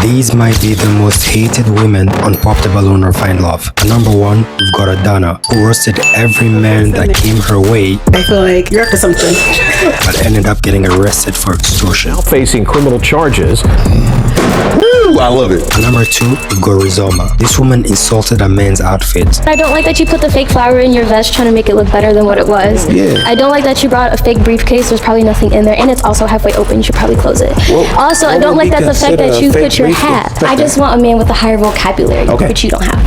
These might be the most hated women on Pop the Balloon or Find Love. At number 1, we've got Adanna, who roasted every man that came her way. I feel like you're up to something. But ended up getting arrested for extortion. Facing criminal charges. Woo, I love it. At number 2, we've got Rizoma. This woman insulted a man's outfit. I don't like that you put the fake flower in your vest trying to make it look better than what it was. Yeah. I don't like that you brought a fake briefcase. There's probably nothing in there, and it's also halfway open. You should probably close it. Also, I don't like that the fact that you put your hat. I just want a man with a higher vocabulary, which you don't have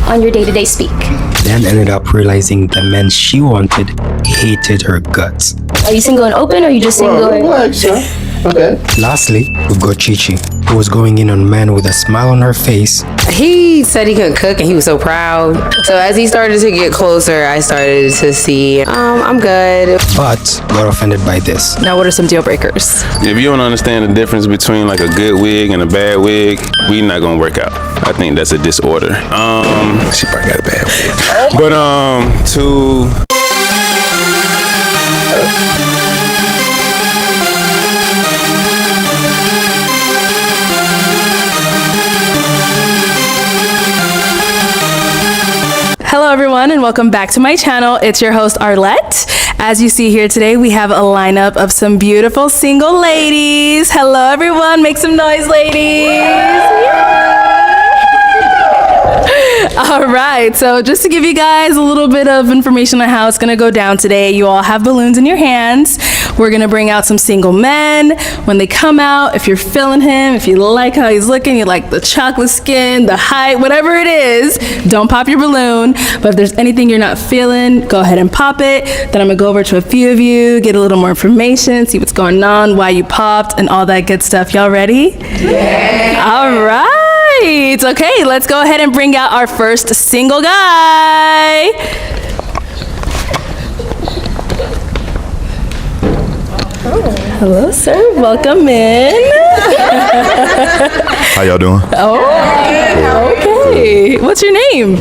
on your day-to-day speak. Then ended up realizing the man she wanted hated her guts. Are you single and open, or are you just single? Okay. Lastly, we've got Chichi, who was going in on men with a smile on her face. He said he couldn't cook and he was so proud. So as he started to get closer, I started to see, I'm good. But got offended by this. Now, what are some deal breakers? If you don't understand the difference between like a good wig and a bad wig, we not gonna work out. I think that's a disorder. She probably got a bad wig. But to Hello everyone and welcome back to my channel. It's your host Arlette. As you see here today, we have a lineup of some beautiful single ladies. Hello everyone, make some noise, ladies. All right, so just to give you guys a little bit of information on how it's gonna go down today, you all have balloons in your hands. We're gonna bring out some single men. When they come out, if you're feeling him, if you like how he's looking, you like the chocolate skin, the height, whatever it is, don't pop your balloon. But if there's anything you're not feeling, go ahead and pop it. Then I'm gonna go over to a few of you, get a little more information, see what's going on, why you popped, and all that good stuff. Y'all ready? Yeah. All right. Okay, let's go ahead and bring out our first single guy. Hello, sir. Welcome in. How y'all doing? Oh, okay. What's your name?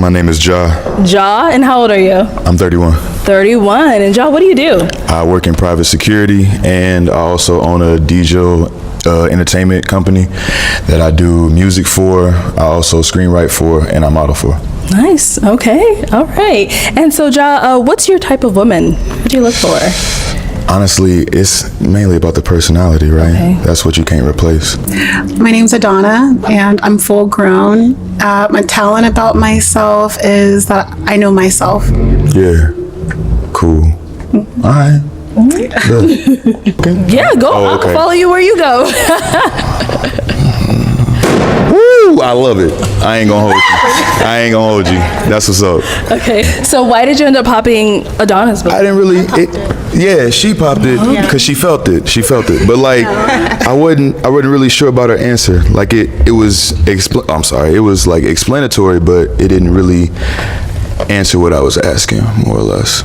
My name is Ja. Ja, and how old are you? I'm 31. 31. And Ja, what do you do? I work in private security, and I also own a DJ entertainment company that I do music for. I also screenwrite for, and I model for. Nice. Okay. All right. And so, Ja, what's your type of woman? What do you look for? Honestly, it's mainly about the personality, right? Okay. That's what you can't replace. My name's Adanna, and I'm full grown. My talent about myself is that I know myself. Yeah. Cool. All right. Okay. Yeah, go. Oh, okay. I'll follow you where you go. Woo! I love it. I ain't gonna hold you. That's what's up. Okay. So why did you end up popping Adanna's balloon? I didn't really. She popped it because she felt it. But like, I wasn't really sure about her answer. Like it was like explanatory, but it didn't really answer what I was asking, more or less.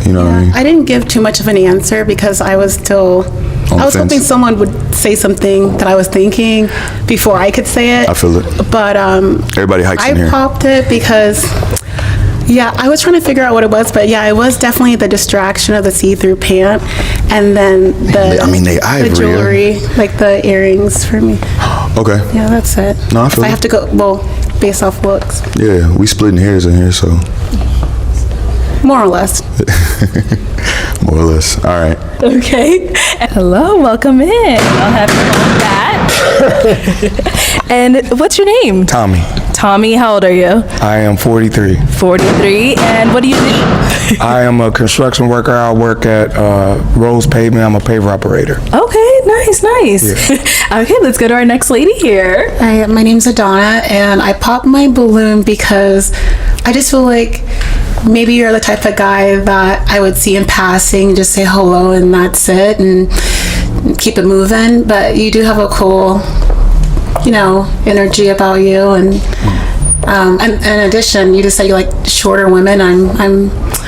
You know what I mean? I didn't give too much of an answer because I was hoping someone would say something that I was thinking before I could say it. I feel it. But everybody hikes in here. I popped it because, I was trying to figure out what it was, but it was definitely the distraction of the see-through pant, and then the jewelry, like the earrings for me. Okay. Yeah, that's it. No, I feel I have to go, based off looks. Yeah, we splitting hairs in here, so. More or less. More or less. All right. Okay. Hello, welcome in. I'll have you on that. And what's your name? Tommy. Tommy, how old are you? I am 43. 43. And what do you do? I am a construction worker. I work at Rose Pavement. I'm a paver operator. Okay, nice. Yeah. Okay, let's go to our next lady here. Hi, my name's Adanna, and I popped my balloon because I just feel like maybe you're the type of guy that I would see in passing, just say hello and that's it, and keep it moving. But you do have a cool, energy about you. And in addition, you just said you like shorter women. I'm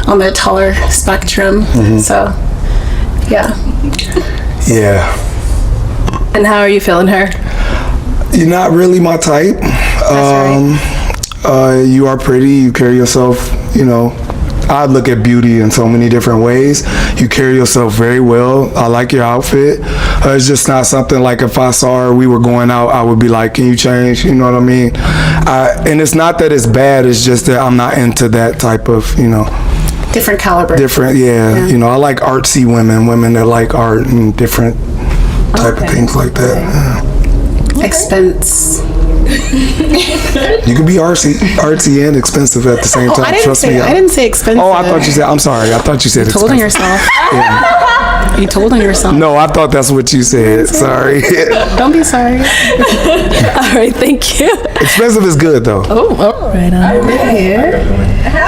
on the taller spectrum. Mm-hmm. So, yeah. Yeah. And how are you feeling her? You're not really my type. That's right. You are pretty. You carry yourself, I look at beauty in so many different ways. You carry yourself very well. I like your outfit. It's just not something like if I saw her, we were going out, I would be like, can you change? You know what I mean? And it's not that it's bad, it's just that I'm not into that type of, Different caliber. Different, yeah. I like artsy women that like art and different type of things like that. Yeah. Expense. You can be artsy and expensive at the same time. I didn't say expensive. Oh, I thought you said. I'm sorry. I thought you said You told on expensive. yourself. Yeah. You told on yourself. No, I thought that's what you said. Sorry. Don't be sorry. All right, thank you. Expensive is good though. Oh, all right, over here. How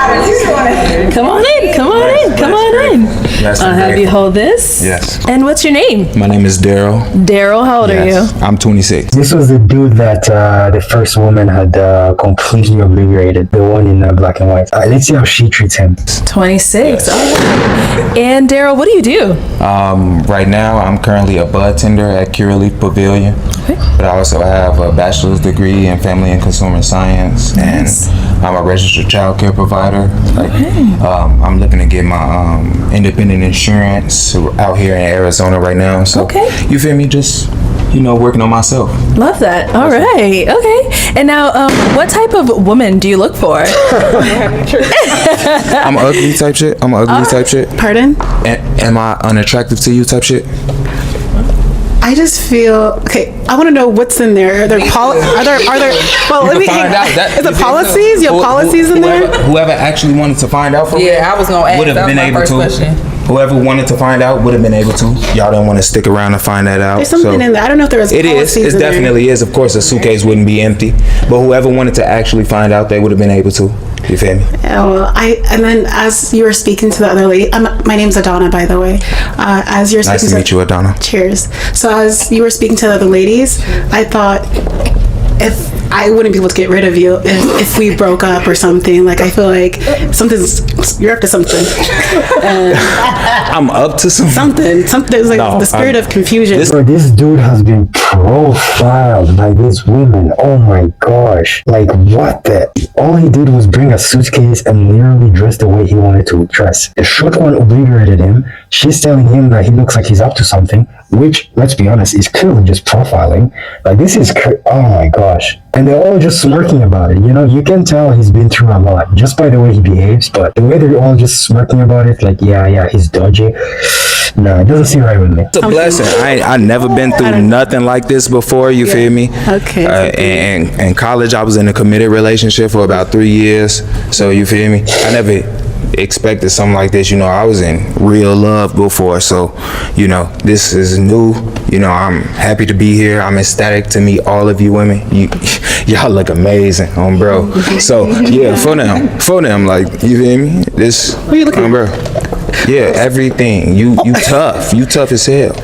are you doing? Come on in. I'll have you hold this. Yes. And what's your name? My name is Daryl. Daryl, how old are you? I'm 26. This was the dude that the first woman had completely obliterated, the one in black and white. Let's see how she treats him. 26. All right. And Daryl, what do you do? Right now, I'm currently a bud tender at Curaleaf Pavilion. Okay. But I also have a bachelor's degree in family and consumer science. Nice. And I'm a registered child care provider. I'm looking to get my independent insurance out here in Arizona right now. So, you feel me? Just, working on myself. Love that. All right. Okay. And now, what type of woman do you look for? I'm ugly type shit. Type shit. Pardon? Am I unattractive to you type shit? I just feel I want to know what's in there. Are there well, let me find out. Is it policies? You have policies in there? Whoever actually wanted to find out from me, I was gonna ask. would have been able to. Question. Whoever wanted to find out would have been able to. Y'all didn't want to stick around to find that out. There's something in there. I don't know if there was policies in there. It definitely is. Of course, a suitcase wouldn't be empty. But whoever wanted to actually find out, they would have been able to. You feel me? And then as you were speaking to the other lady, my name's Adanna, by the way. As you're nice to meet you, Adanna. Cheers. So as you were speaking to the other ladies, I thought if I wouldn't be able to get rid of you if we broke up or something. Like, I feel like you're up to something. I'm up to something. Something's like the spirit of confusion. This dude has been profiled by these women. Oh my gosh. Like, what the? All he did was bring a suitcase and literally dress the way he wanted to dress. The short one obliterated him. She's telling him that he looks like he's up to something, which, let's be honest, is clearly just profiling. Like, this is, oh my gosh. And they're all just smirking about it. You can tell he's been through a lot just by the way he behaves, but the way they're all just smirking about it, like, yeah, he's dodgy. No, it doesn't seem right with me. It's a blessing. I never been through nothing like this before, you feel me? Okay. And in college, I was in a committed relationship for about 3 years, so you feel me? I never expected something like this. I was in real love before, so this is new. I'm happy to be here. I'm ecstatic to meet all of you women. Y'all look amazing, bro. So yeah, for them, like, you feel me? This, bro. Yeah, everything. You tough. You tough as hell.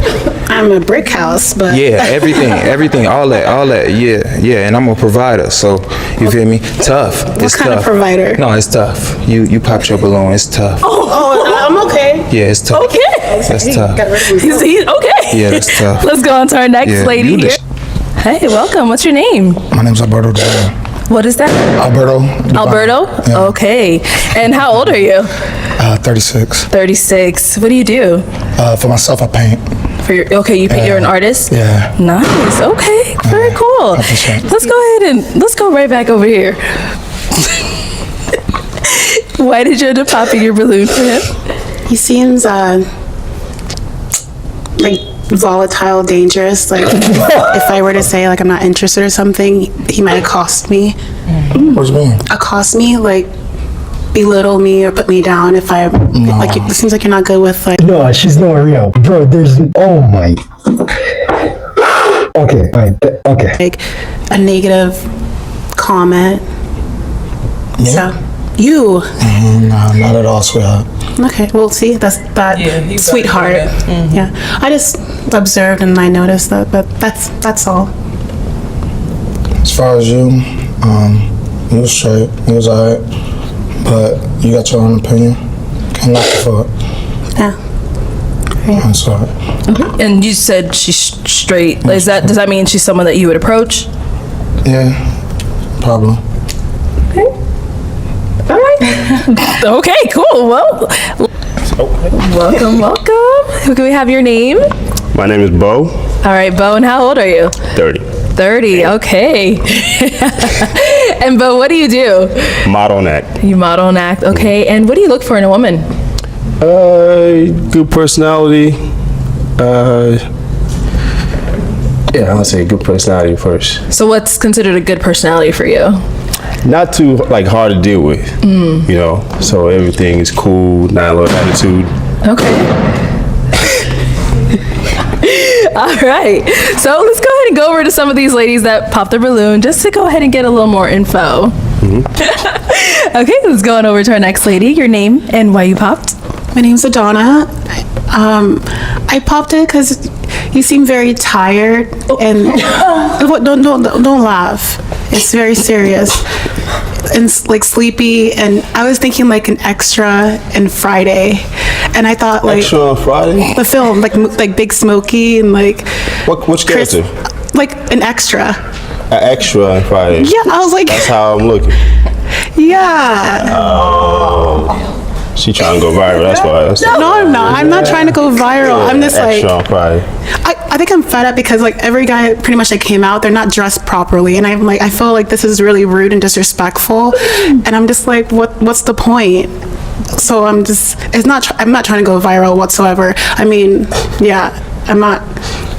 I'm a brick house, but yeah, everything, all that. Yeah, and I'm a provider, so you feel me? Tough. What it's kind tough. of provider? No, it's tough. You popped your balloon. It's tough. Oh, I'm okay. Yeah, it's tough. Okay. That's tough. Okay. Yeah, that's tough. Let's go on to our next Yeah, lady you here. Hey, welcome. What's your name? My name's Alberto. What is that? Alberto. Alberto? Yeah. Okay. And how old are you? 36. 36. What do you do? For myself, I paint. You're an artist? Yeah. Nice. Okay. Very cool. Let's go ahead and let's go right back over here. Why did you end up popping your balloon for him? He seems like volatile, dangerous. Like, if I were to say, like, I'm not interested or something, he might accost me. What do you mean? Accost me, like, belittle me or put me down if I like. It seems like you're not good with, like. No, she's not real, bro. Oh my. Okay, fine. Okay. Like a negative comment. Yeah. So you. No, not at all, sweetheart. Okay, well, see, that's that sweetheart. Yeah, I just observed and I noticed that, but that's all. As far as you, you was straight, you was alright, but you got your own opinion. Can't knock you for it. Yeah. I'm sorry. And you said she's straight. Does that mean she's someone that you would approach? Yeah, probably. All right. Okay, cool. Well, welcome. Can we have your name? My name is Bo. All right, Bo, and how old are you? 30. 30, okay. And Bo, what do you do? Model and act. You model and act, okay. And what do you look for in a woman? Good personality. Yeah, I'll say good personality first. So what's considered a good personality for you? Not too like hard to deal with, you know. So everything is cool, not a little attitude. Okay. All right. So let's go ahead and go over to some of these ladies that popped their balloon just to go ahead and get a little more info. Okay, let's go on over to our next lady. Your name and why you popped? My name's Adanna. I popped it because you seem very tired and don't laugh. It's very serious and like sleepy. And I was thinking like an extra in Friday, and I thought like Extra on Friday? the film like Big Smokey and like Which character? like an extra. An extra on Friday. Yeah, I was like, That's how I'm looking. yeah. She trying to go viral. That's why. No, I'm not. I'm not trying to go viral. I'm just like, extra on Friday. I think I'm fed up because like every guy pretty much that came out, they're not dressed properly, and I'm like, I feel like this is really rude and disrespectful, and I'm just like, what's the point? So I'm not trying to go viral whatsoever. I mean, yeah, I'm not.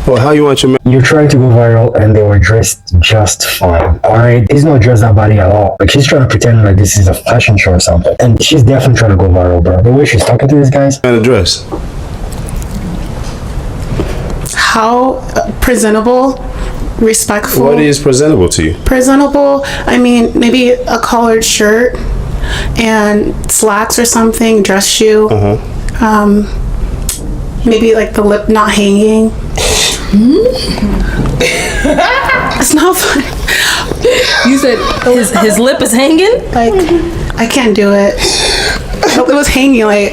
Well, how you want your man? You're trying to go viral and they were dressed just fine. Alright? He's not dressed that body at all. Like she's trying to pretend like this is a fashion show or something. And she's definitely trying to go viral, bro. The way she's talking to these guys. And a dress. How presentable, respectful. What is presentable to you? Presentable? I mean, maybe a collared shirt and slacks or something, dress shoe. Maybe like the lip not hanging. It's not fun. You said his lip is hanging? Like, I can't do it. It was hanging like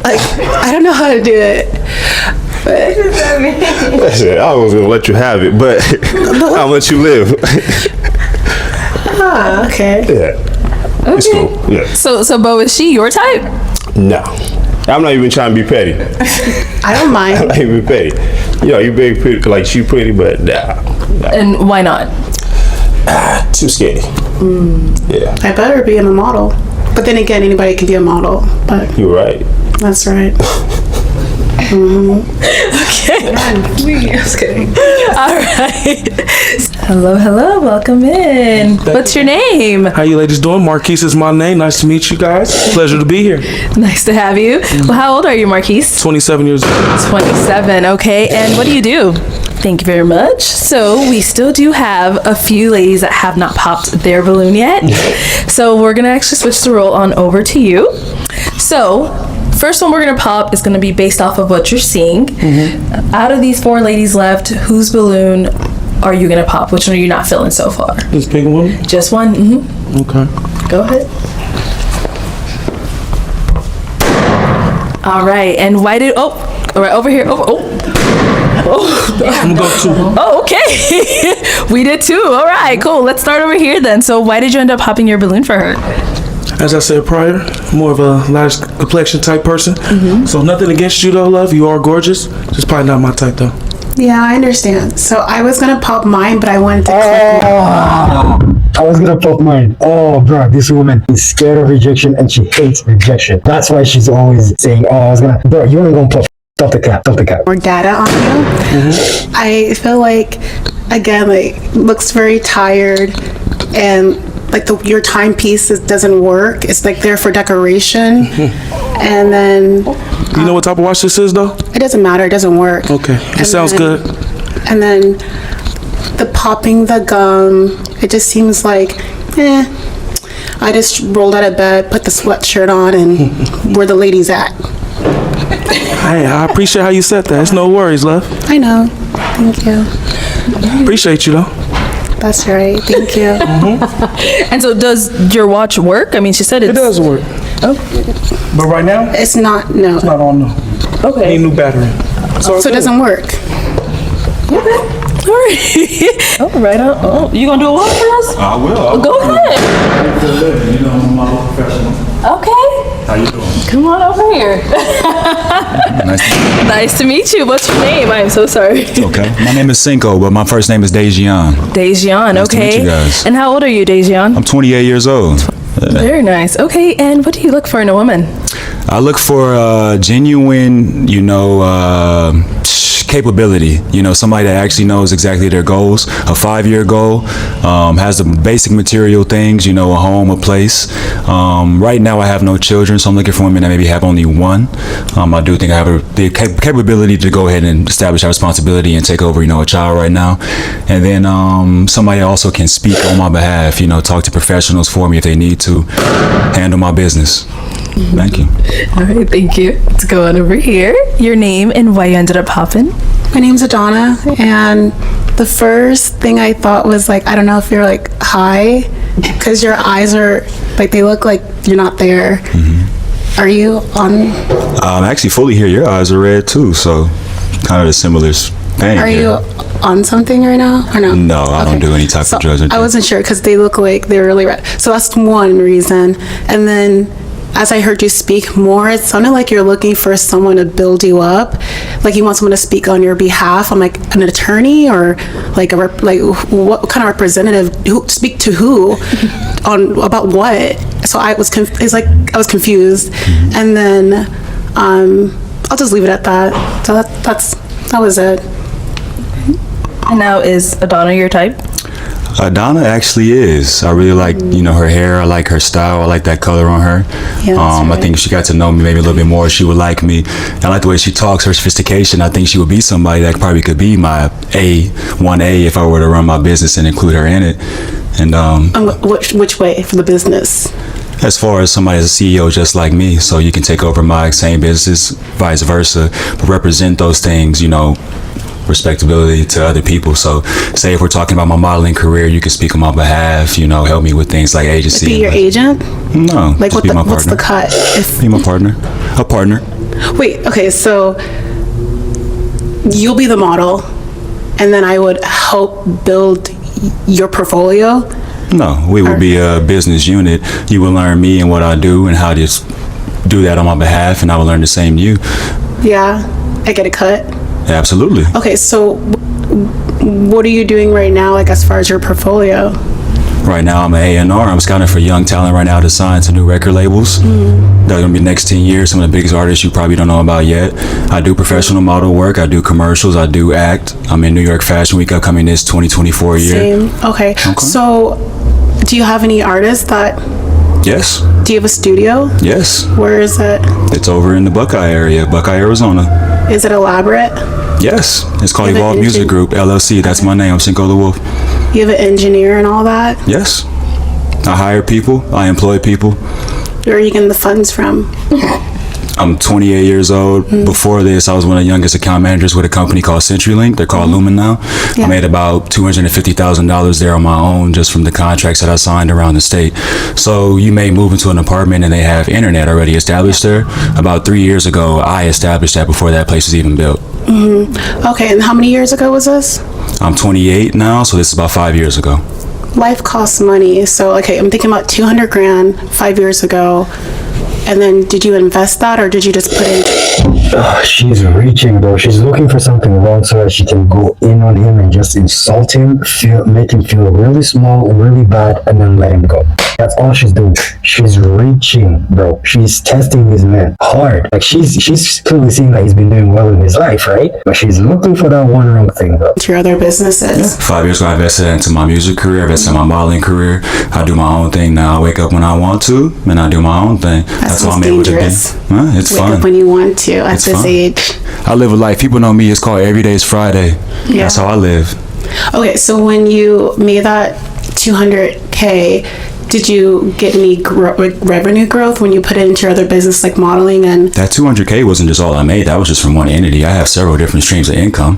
I don't know how to do it. But Listen, I was gonna let you have it, but I'll let you live. okay. Yeah. It's cool. Yeah. So Bo, is she your type? No. I'm not even trying to be petty. I don't I'm mind. not even petty. You know, you very pretty, like she pretty, but nah. And why not? Too skinny. Yeah. I better be a model. But then again, anybody can be a model. But You're right. that's right. Okay. Just kidding. All right. Hello, welcome in. What's your name? How you ladies doing? Marquise is my name. Nice to meet you guys. Pleasure to be here. Nice to have you. Well, how old are you, Marquise? 27 years old. 27, okay. And what do you do? Thank you very much. So we still do have a few ladies that have not popped their balloon yet. So we're gonna actually switch the role on over to you. So first one we're gonna pop is gonna be based off of what you're seeing. Out of these 4 ladies left, whose balloon are you gonna pop? Which one are you not feeling so far? This big one? Just one? Okay. Go ahead. All right, and why did, all right, over here, I'm gonna go 2. Oh, okay. We did 2. All right, cool. Let's start over here then. So why did you end up popping your balloon for her? As I said prior, more of a light complexion type person. So nothing against you though, love. You are gorgeous. Just probably not my type though. Yeah, I understand. So I was gonna pop mine, but I wanted to click I was gonna pop mine. Oh, bro, this woman is scared of rejection and she hates rejection. That's why she's always saying, "Oh, I was gonna." Bro, you ain't gonna pop. Stop the cap. Stop the cap. more data on you. I feel like, again, like looks very tired, and like your timepiece doesn't work. It's like there for decoration, and then You know what type of watch this is though? it doesn't matter. It doesn't work. Okay, it sounds good. And then the popping the gum, it just seems like, I just rolled out of bed, put the sweatshirt on, and where the ladies at. Hey, I appreciate how you said that. It's no worries, love. I know. Thank you. Appreciate you though. That's right. Thank you. And so does your watch work? I mean, she said It does work. Oh. But right now, It's not, no. it's not on no. Okay. Need new battery. So it doesn't work. All right. All right. Oh, you gonna do a walk for us? I will. Go ahead. You know, I'm a model professional. Okay. How you doing? Come on over here. Nice to meet you. What's your name? I'm so sorry. Okay. My name is Cinco, but my first name is Dejian. Dejian, Nice to meet okay. you guys. And how old are you, Dejian? I'm 28 years old. Very nice. Okay, and what do you look for in a woman? I look for genuine, capability. Somebody that actually knows exactly their goals. A 5-year goal, has the basic material things, a home, a place. Right now I have no children, so I'm looking for women that maybe have only one. I do think I have the capability to go ahead and establish that responsibility and take over, a child right now. And then somebody also can speak on my behalf, talk to professionals for me if they need to, handle my business. Thank you. All right, thank you. Let's go on over here. Your name and why you ended up popping. My name's Adanna, and the first thing I thought was like, I don't know if you're like high, because your eyes are like, they look like you're not there. Are you on? I'm actually fully here. Your eyes are red too, so kind of a similar thing. Are you on something right now or no? No, I don't do any type of drugs. I wasn't sure because they look like they're really red. So that's one reason. And then as I heard you speak more, it sounded like you're looking for someone to build you up. Like you want someone to speak on your behalf. I'm like an attorney or like what kind of representative? Who speak to who? About what? So I was I was confused. And then I'll just leave it at that. So that was it. And now is Adanna your type? Adanna actually is. I really like, her hair. I like her style. I like that color on her. Yeah, I think if she got to know me maybe a little bit more, she would like me. I like the way she talks, her sophistication. I think she would be somebody that probably could be my 1A if I were to run my business and include her in it. And which way for the business? As far as somebody as a CEO just like me, so you can take over my same business, vice versa, but represent those things, respectability to other people. So say if we're talking about my modeling career, you can speak on my behalf, help me with things like agency. Be your agent? No. Like what's the cut? Be my partner. A partner. Wait, okay, so you'll be the model and then I would help build your portfolio? No, we will be a business unit. You will learn me and what I do and how to do that on my behalf, and I will learn the same you. Yeah, I get a cut? Absolutely. Okay, so what are you doing right now, like as far as your portfolio? Right now, I'm an A&R. I'm scouting for young talent right now to sign to new record labels. They're going to be the next 10 years. Some of the biggest artists you probably don't know about yet. I do professional model work. I do commercials. I do act. I'm in New York Fashion Week upcoming this 2024 year. Same. Okay. So do you have any artists that... Yes. Do you have a studio? Yes. Where is it? It's over in the Buckeye area, Buckeye, Arizona. Is it elaborate? Yes. It's called Evolve Music Group, LLC. That's my name. I'm Cinco the Wolf. You have an engineer and all that? Yes. I hire people. I employ people. Where are you getting the funds from? I'm 28 years old. Before this, I was one of the youngest account managers with a company called CenturyLink. They're called Lumen now. I made about $250,000 there on my own just from the contracts that I signed around the state. So you may move into an apartment and they have internet already established there. About 3 years ago, I established that before that place was even built. Okay, and how many years ago was this? I'm 28 now, so this is about 5 years ago. Life costs money. So, okay, I'm thinking about 200 grand 5 years ago. And then did you invest that or did you just put in? She's reaching, bro. She's looking for something wrong so that she can go in on him and just insult him, make him feel really small, really bad, and then let him go. That's all she's doing. She's reaching, bro. She's testing this man hard. Like she's clearly seeing that he's been doing well in his life, right? But she's looking for that one wrong thing, bro. To your other businesses. 5 years ago, I invested into my music career, I invested in my modeling career. I do my own thing now. I wake up when I want to, and I do my own thing. That's what I'm able to do. It's fun. Wake up when you want to at this age. I live a life. People know me. It's called Every Day's Friday. Yeah. That's how I live. Okay, so when you made that 200K, did you get any revenue growth when you put it into your other business like modeling and? That 200K wasn't just all I made. That was just from one entity. I have several different streams of income.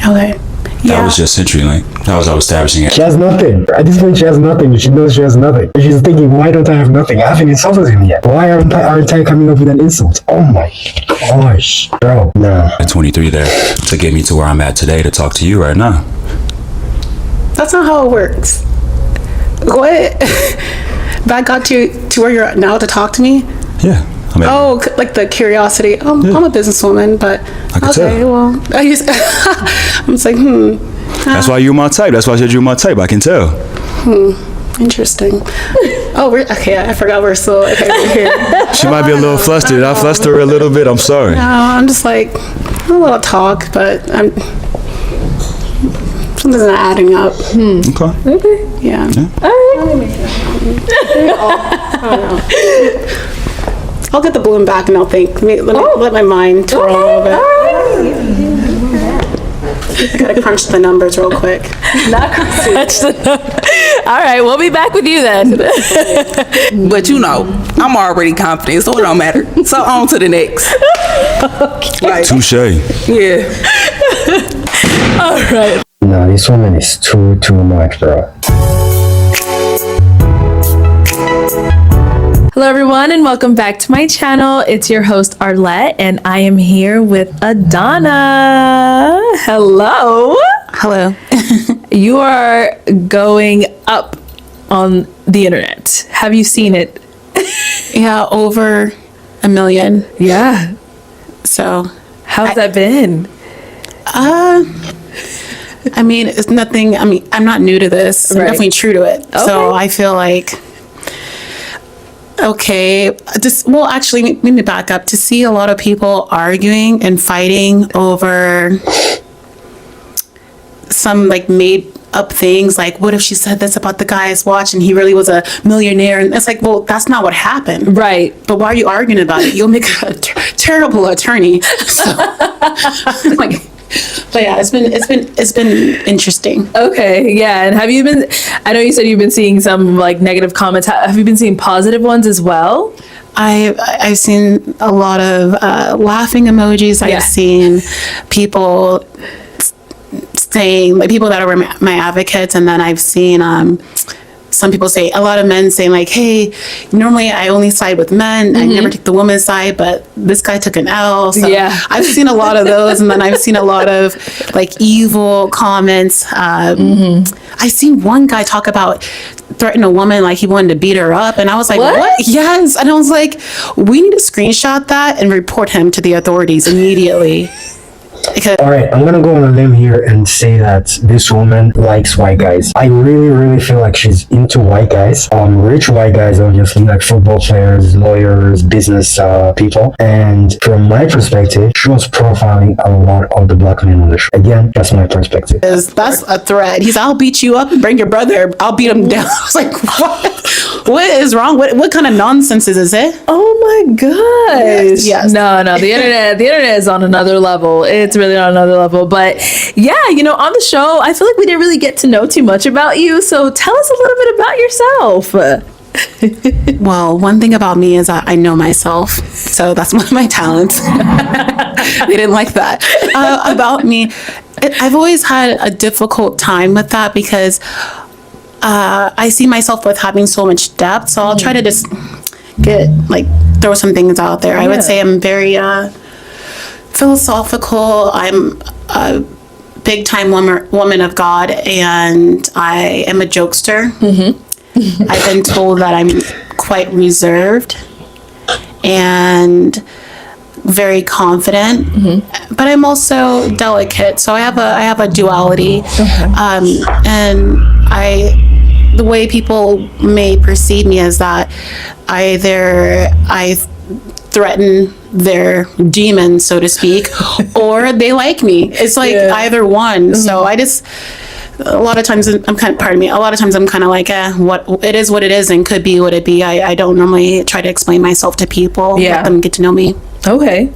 Okay. That was just CenturyLink. That was I was establishing it. She has nothing. At this point, she has nothing. She knows she has nothing. She's thinking, why don't I have nothing? I haven't insulted him yet. Why aren't I coming up with an insult? Oh my gosh, bro. Nah. At 23 there to get me to where I'm at today to talk to you right now. That's not how it works. What? that got you to where you're at now to talk to me? Yeah. I mean, Like the curiosity. I'm a businesswoman, but I can tell. well, I'm just like, That's why you're my type. That's why I said you're my type. I can tell. Interesting. Okay. I forgot we're still we're here. She might be a little flustered. I fluster her a little bit. I'm sorry. No, I'm just like a little talk, but something's not adding up. Okay. Yeah. I'll get the balloon back and I'll think. Let my mind twirl a little bit. I gotta crunch the numbers real quick. Not crunch the numbers. All right, we'll be back with you then. But I'm already confident, so it don't matter. So on to the next. Okay. Touche. Yeah. All right. No, this woman is too much, bro. Hello everyone and welcome back to my channel. It's your host Arlette and I am here with Adanna. Hello. Hello. You are going up on the internet. Have you seen it? Yeah, over 1 million. Yeah. So how's that been? I mean, it's nothing. I mean, I'm not new to this. I'm definitely true to it. Okay. So I feel like, okay, actually, let me back up. To see a lot of people arguing and fighting over some like made up things, like what if she said this about the guy's watch and he really was a millionaire? And it's like, well, that's not what happened. Right. But why are you arguing about it? You'll make a terrible attorney. So, like, but yeah, it's been interesting. Okay, yeah. And have you been? I know you said you've been seeing some like negative comments. Have you been seeing positive ones as well? I've seen a lot of laughing emojis. I've seen people saying, like, people that are my advocates, and then I've seen some people say, a lot of men saying like, hey, normally I only side with men. I never take the woman's side, but this guy took an L. So yeah. I've seen a lot of those. And then I've seen a lot of like evil comments. I seen one guy talk about threatening a woman like he wanted to beat her up. And I was like, what? Yes. And I was like, we need to screenshot that and report him to the authorities immediately. All right, I'm gonna go on a limb here and say that this woman likes white guys. I really feel like she's into white guys, rich white guys, obviously, like football players, lawyers, business people. And from my perspective, she was profiling a lot of the black men on the show. Again, that's my perspective. That's a threat. He's, I'll beat you up and bring your brother. I'll beat him down. I was like, what? What is wrong? What kind of nonsense is it? Oh my gosh. Yes. No, the internet is on another level. It's really on another level. But yeah, on the show, I feel like we didn't really get to know too much about you. So tell us a little bit about yourself. Well, one thing about me is I know myself. So that's one of my talents. They didn't like that. About me, I've always had a difficult time with that because I see myself with having so much depth. So I'll try to just throw some things out there. I would say I'm very philosophical. I'm a big time woman of God, and I am a jokester. I've been told that I'm quite reserved and very confident, but I'm also delicate. So I have a duality, and the way people may perceive me is that either I threaten their demon, so to speak, or they like me. It's like either one. So I just, a lot of times I'm kind of like, what it is and could be what it be. I don't normally try to explain myself to people. Let them get to know me. Okay.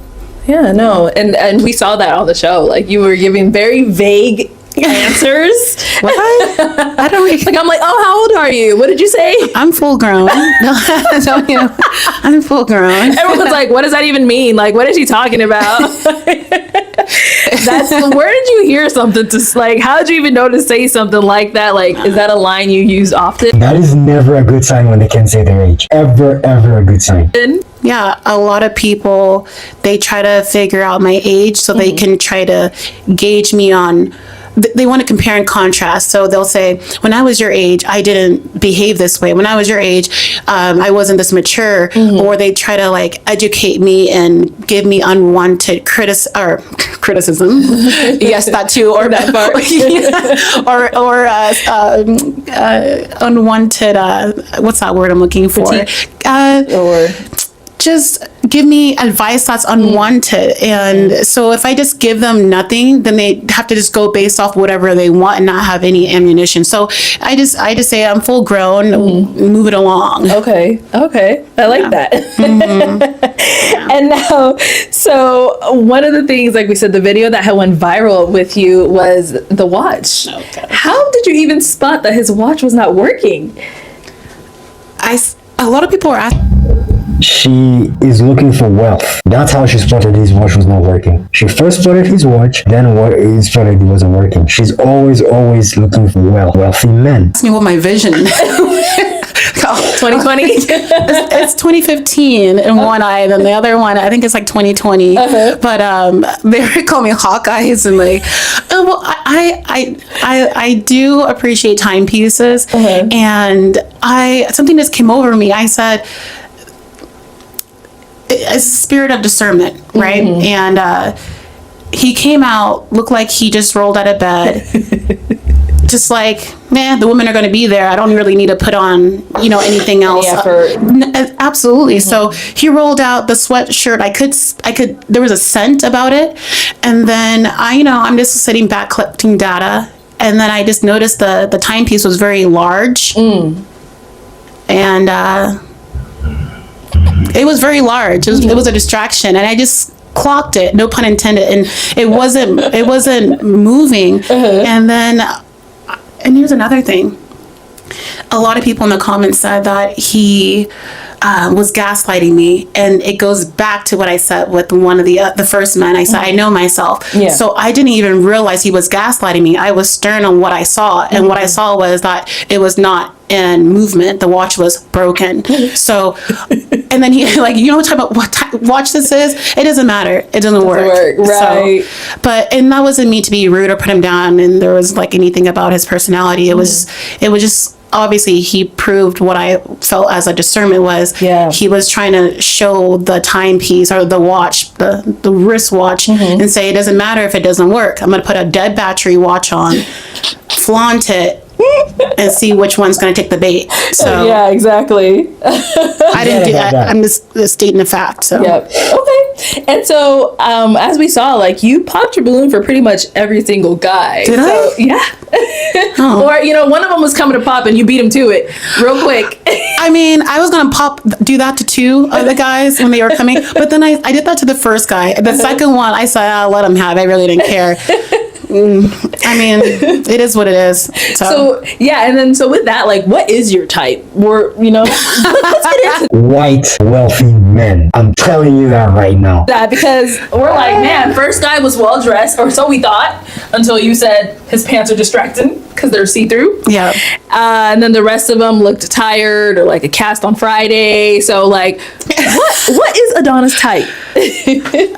Yeah, no. And we saw that on the show. Like, you were giving very vague answers. What? I don't like, I'm like, oh, how old are you? What did you say? I'm full grown. I'm full grown. Everyone's like, what does that even mean? Like, what is she talking about? Where did you hear something how did you even know to say something like that? Like, is that a line you use often? That is never a good sign when they can't say their age. Ever a good sign. Yeah, a lot of people, they try to figure out my age so they can try to gauge me on they want to compare and contrast. So they'll say, when I was your age, I didn't behave this way. When I was your age, I wasn't this mature. Or they try to like educate me and give me unwanted criticism. Yes, that too. Or that part. Unwanted, what's that word I'm looking for? Or just give me advice that's unwanted. And so if I just give them nothing, then they have to just go based off whatever they want and not have any ammunition. So I just say I'm full grown, move it along. Okay. I like that. And now, so one of the things, like we said, the video that had went viral with you was the watch. Okay. How did you even spot that his watch was not working? A lot of people are asking. She is looking for wealth. That's how she spotted his watch was not working. She first spotted his watch, then he spotted it wasn't working. She's always looking for wealthy men. Ask me what my vision. 2020? It's 2015 in one eye, then the other one, I think it's like 2020. But they call me Hawkeyes, and like, well, I do appreciate timepieces, and something just came over me. I said, it's a spirit of discernment, right? And he came out, looked like he just rolled out of bed. Just like, man, the women are going to be there. I don't really need to put on, anything else. Absolutely. So he rolled out the sweatshirt. I could, there was a scent about it. And then I'm just sitting back collecting data. And then I just noticed the timepiece was very large. And, it was very large. It was a distraction, and I just clocked it. No pun intended. And it wasn't moving. And here's another thing. A lot of people in the comments said that he was gaslighting me, and it goes back to what I said with one of the first men. I said, I know myself. So I didn't even realize he was gaslighting me. I was stern on what I saw, and what I saw was that it was not in movement. The watch was broken. So, and then he like, what type of watch this is? It doesn't matter. It doesn't work. Right. So, and that wasn't me to be rude or put him down. And there was like anything about his personality. It was just, obviously he proved what I felt as a discernment was. He was trying to show the timepiece or the watch, the wristwatch, and say, it doesn't matter if it doesn't work. I'm going to put a dead battery watch on, flaunt it, and see which one's going to take the bait. So yeah, exactly. I didn't do that. I'm just stating a fact. So okay. And so as we saw, like, you popped your balloon for pretty much every single guy. Did I? Yeah. Or one of them was coming to pop and you beat him to it real quick. I mean, I was gonna do that to two of the guys when they were coming, but then I did that to the first guy. The second one, I said, I'll let him have it. I really didn't care. I mean, it is what it is. So yeah, and then so with that, like, what is your type? Or white, wealthy men. I'm telling you that right now. That because we're like, man, first guy was well dressed, or so we thought, until you said his pants are distracting because they're see-through. Yeah. And then the rest of them looked tired or like a cast on Friday. So like, what is Adanna's type?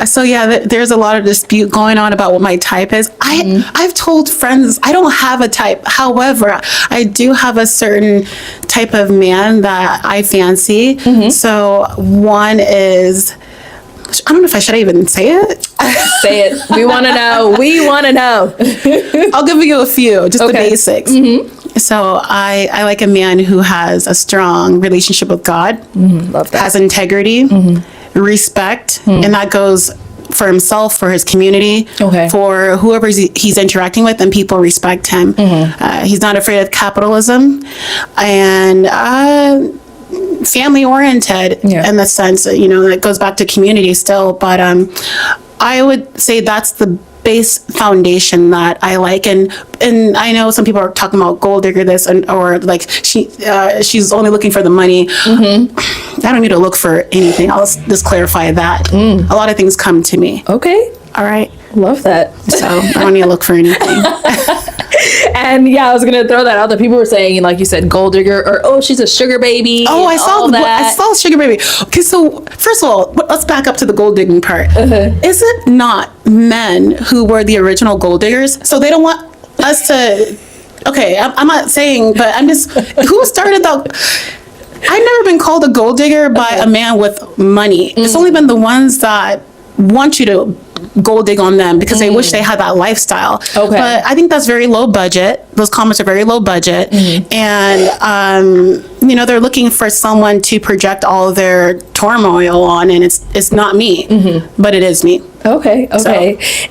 So yeah, there's a lot of dispute going on about what my type is. I've told friends I don't have a type. However, I do have a certain type of man that I fancy. So one is, I don't know if I should even say it. Say it. We want to know. We want to know. I'll give you a few, just the basics. So I like a man who has a strong relationship with God, love that. Has integrity, respect, and that goes for himself, for his community, for whoever he's interacting with, and people respect him. He's not afraid of capitalism, and family oriented in the sense that, that goes back to community still. But I would say that's the base foundation that I like, and I know some people are talking about gold digger this, or like she's only looking for the money. I don't need to look for anything. I'll just clarify that. A lot of things come to me. Okay. All right. Love that. So I don't need to look for anything. And yeah, I was gonna throw that out there. People were saying, like you said, gold digger, or she's a sugar baby. Oh, I saw sugar baby. Okay, so first of all, let's back up to the gold digging part. Is it not men who were the original gold diggers? So they don't want us to, okay, I'm not saying, but I'm just, who started the, I've never been called a gold digger by a man with money. It's only been the ones that want you to gold dig on them because they wish they had that lifestyle. Okay. But I think that's very low budget. Those comments are very low budget. And, you know, they're looking for someone to project all of their turmoil on, and it's not me, but it is me. Okay.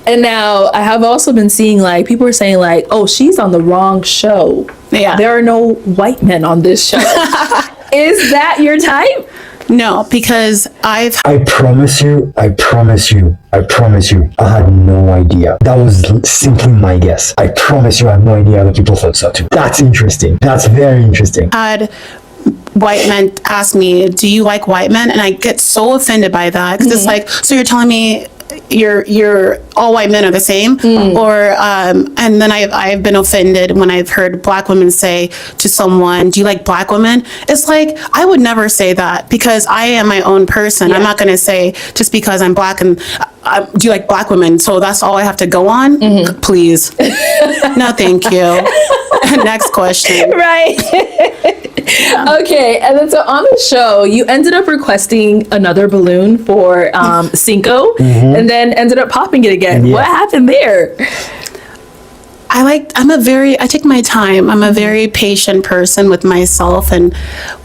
And now I have also been seeing like people are saying like, oh, she's on the wrong show. Yeah. There are no white men on this show. Is that your type? No, because I promise you, I had no idea. That was simply my guess. I promise you, I had no idea other people thought so too. That's interesting. That's very interesting. Had white men ask me, do you like white men? And I get so offended by that because it's like, so you're telling me you're all white men are the same, or and then I've been offended when I've heard black women say to someone, do you like black women? It's like, I would never say that because I am my own person. I'm not going to say just because I'm black and do you like black women, so that's all I have to go on? Please. No, thank you. Next question. Right. Okay, and then so on the show, you ended up requesting another balloon for Cinco, and then ended up popping it again. Yeah. What happened there? I take my time. I'm a very patient person with myself and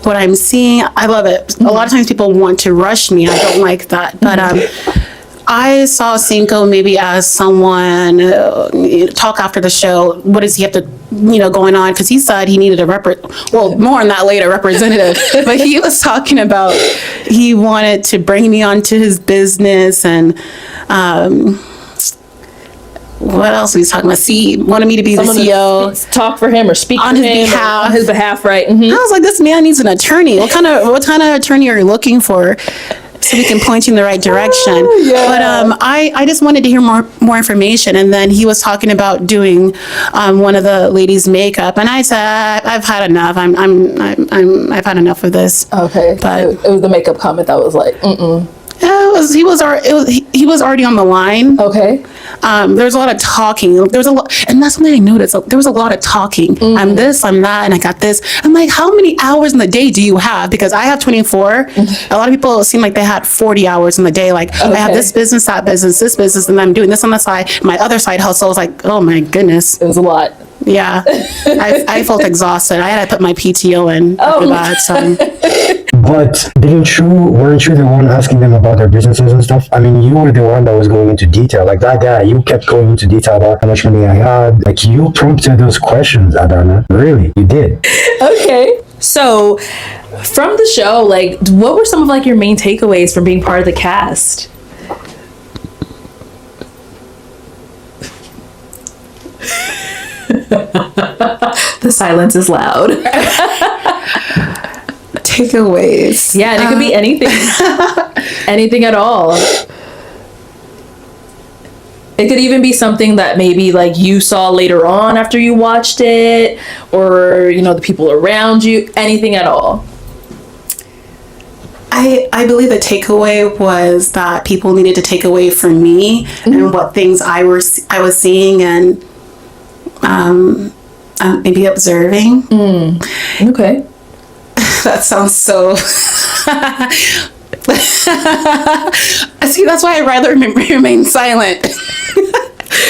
what I'm seeing. I love it. A lot of times people want to rush me. I don't like that, but I saw Cinco maybe as someone talk after the show. What does he have to, going on? Because he said he needed a more on that later, representative. But he was talking about he wanted to bring me onto his business and what else was he talking about? He wanted me to be the CEO. Talk for him or speak on his behalf, right? I was like, this man needs an attorney. What kind of attorney are you looking for? So we can point you in the right direction. But I just wanted to hear more information, and then he was talking about doing one of the ladies' makeup, and I said I've had enough. I've had enough of this. Okay, but it was the makeup comment that was like, He was already on the line. Okay. There's a lot of talking. There's a lot, and that's something I noticed. There was a lot of talking. I'm this, I'm that, and I got this. I'm like, how many hours in the day do you have? Because I have 24. A lot of people seem like they had 40 hours in the day. Like, I have this business, that business, this business, and I'm doing this on the side. My other side hustle was like, oh my goodness. It was a lot. Yeah. I felt exhausted. I had to put my PTO in after that. So. But weren't you the one asking them about their businesses and stuff? I mean, you were the one that was going into detail. Like that guy, you kept going into detail about how much money I had. Like you prompted those questions, Adanna. Really, you did. Okay. So from the show, like, what were some of like your main takeaways from being part of the cast? The silence is loud. Takeaways. Yeah, and it could be anything. Anything at all. It could even be something that maybe like you saw later on after you watched it, or the people around you, anything at all. I believe the takeaway was that people needed to take away from me and what things I was seeing and maybe observing. Okay. That sounds so. See, that's why I'd rather remain silent.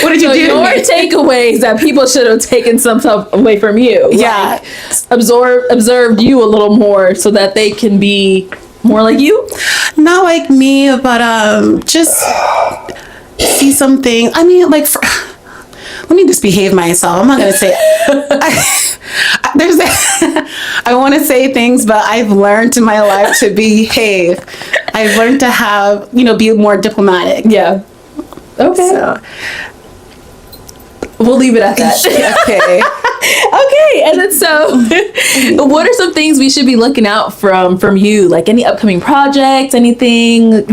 What did you do? Your takeaways that people should have taken some stuff away from you. Yeah. Like, observed you a little more so that they can be more like you. Not like me, but just see something. I mean, like. Let me just behave myself. I'm not going to say I want to say things, but I've learned in my life to behave. I've learned to have, be more diplomatic. Yeah. Okay. So. We'll leave it at that. Okay. Okay. And then so what are some things we should be looking out from you? Like any upcoming projects, anything,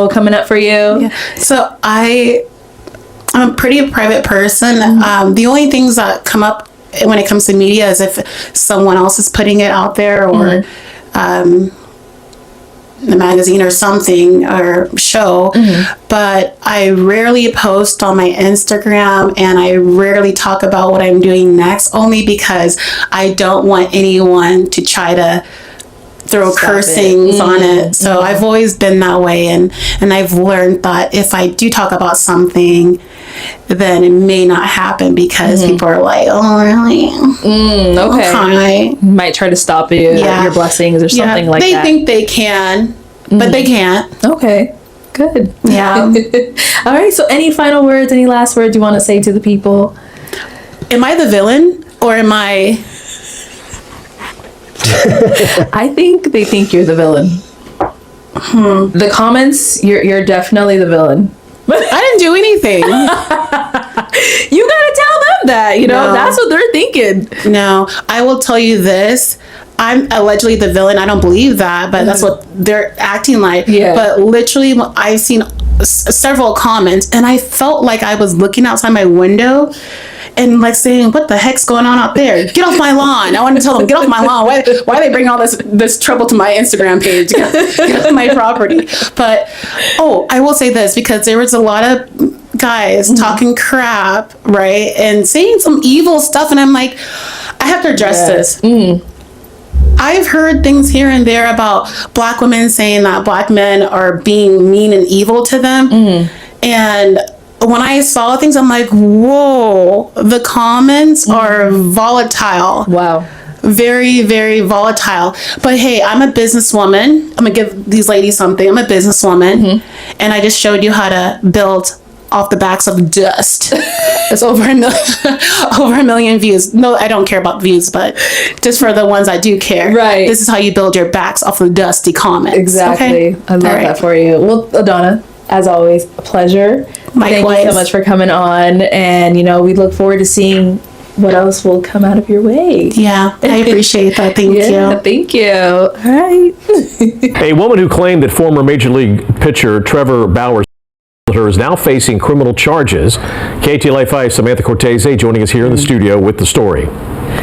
coming up for you? Yeah. So I'm a pretty private person. The only things that come up when it comes to media is if someone else is putting it out there or the magazine or something or show, but I rarely post on my Instagram and I rarely talk about what I'm doing next, only because I don't want anyone to try to throw cursings on it. So I've always been that way, and I've learned that if I do talk about something, then it may not happen because people are like, oh really? Okay. Might try to stop you, your blessings or something like they that. think they can, but they can't. Okay, good. Yeah. All right, so any final words, any last words you want to say to the people? Am I the villain or am I... I think they think you're the villain. The comments, you're definitely the villain. I didn't do anything. You gotta tell them that, No. that's what they're thinking. No, I will tell you this. I'm allegedly the villain. I don't believe that, but that's what they're acting like. Yeah. But literally, I've seen several comments, and I felt like I was looking outside my window and like saying, what the heck's going on out there? Get off my lawn. I want to tell them, get off my lawn. Why are they bringing all this trouble to my Instagram page? Get off my property. But, I will say this, because there was a lot of guys talking crap, right? And saying some evil stuff. And I'm like, I have to address this. I've heard things here and there about black women saying that black men are being mean and evil to them. And when I saw things, I'm like, whoa, the comments are volatile. Wow. Very, very volatile. But hey, I'm a businesswoman. I'm gonna give these ladies something. I'm a businesswoman. And I just showed you how to build off the backs of dust. It's over a million views. No, I don't care about views, but just for the ones I do care. Right. This is how you build your backs off of dusty comments. Exactly. Okay? I love that for you. Well, Adanna, as always, a pleasure. Thank you so much for coming on. And, we look forward to seeing what else will come out of your way. Yeah, I appreciate that. Thank you. Thank you. All right. A woman who claimed that former Major League pitcher Travis Bauer is now facing criminal charges. KTLA 5 Samantha Cortese joining us here in the studio with the story.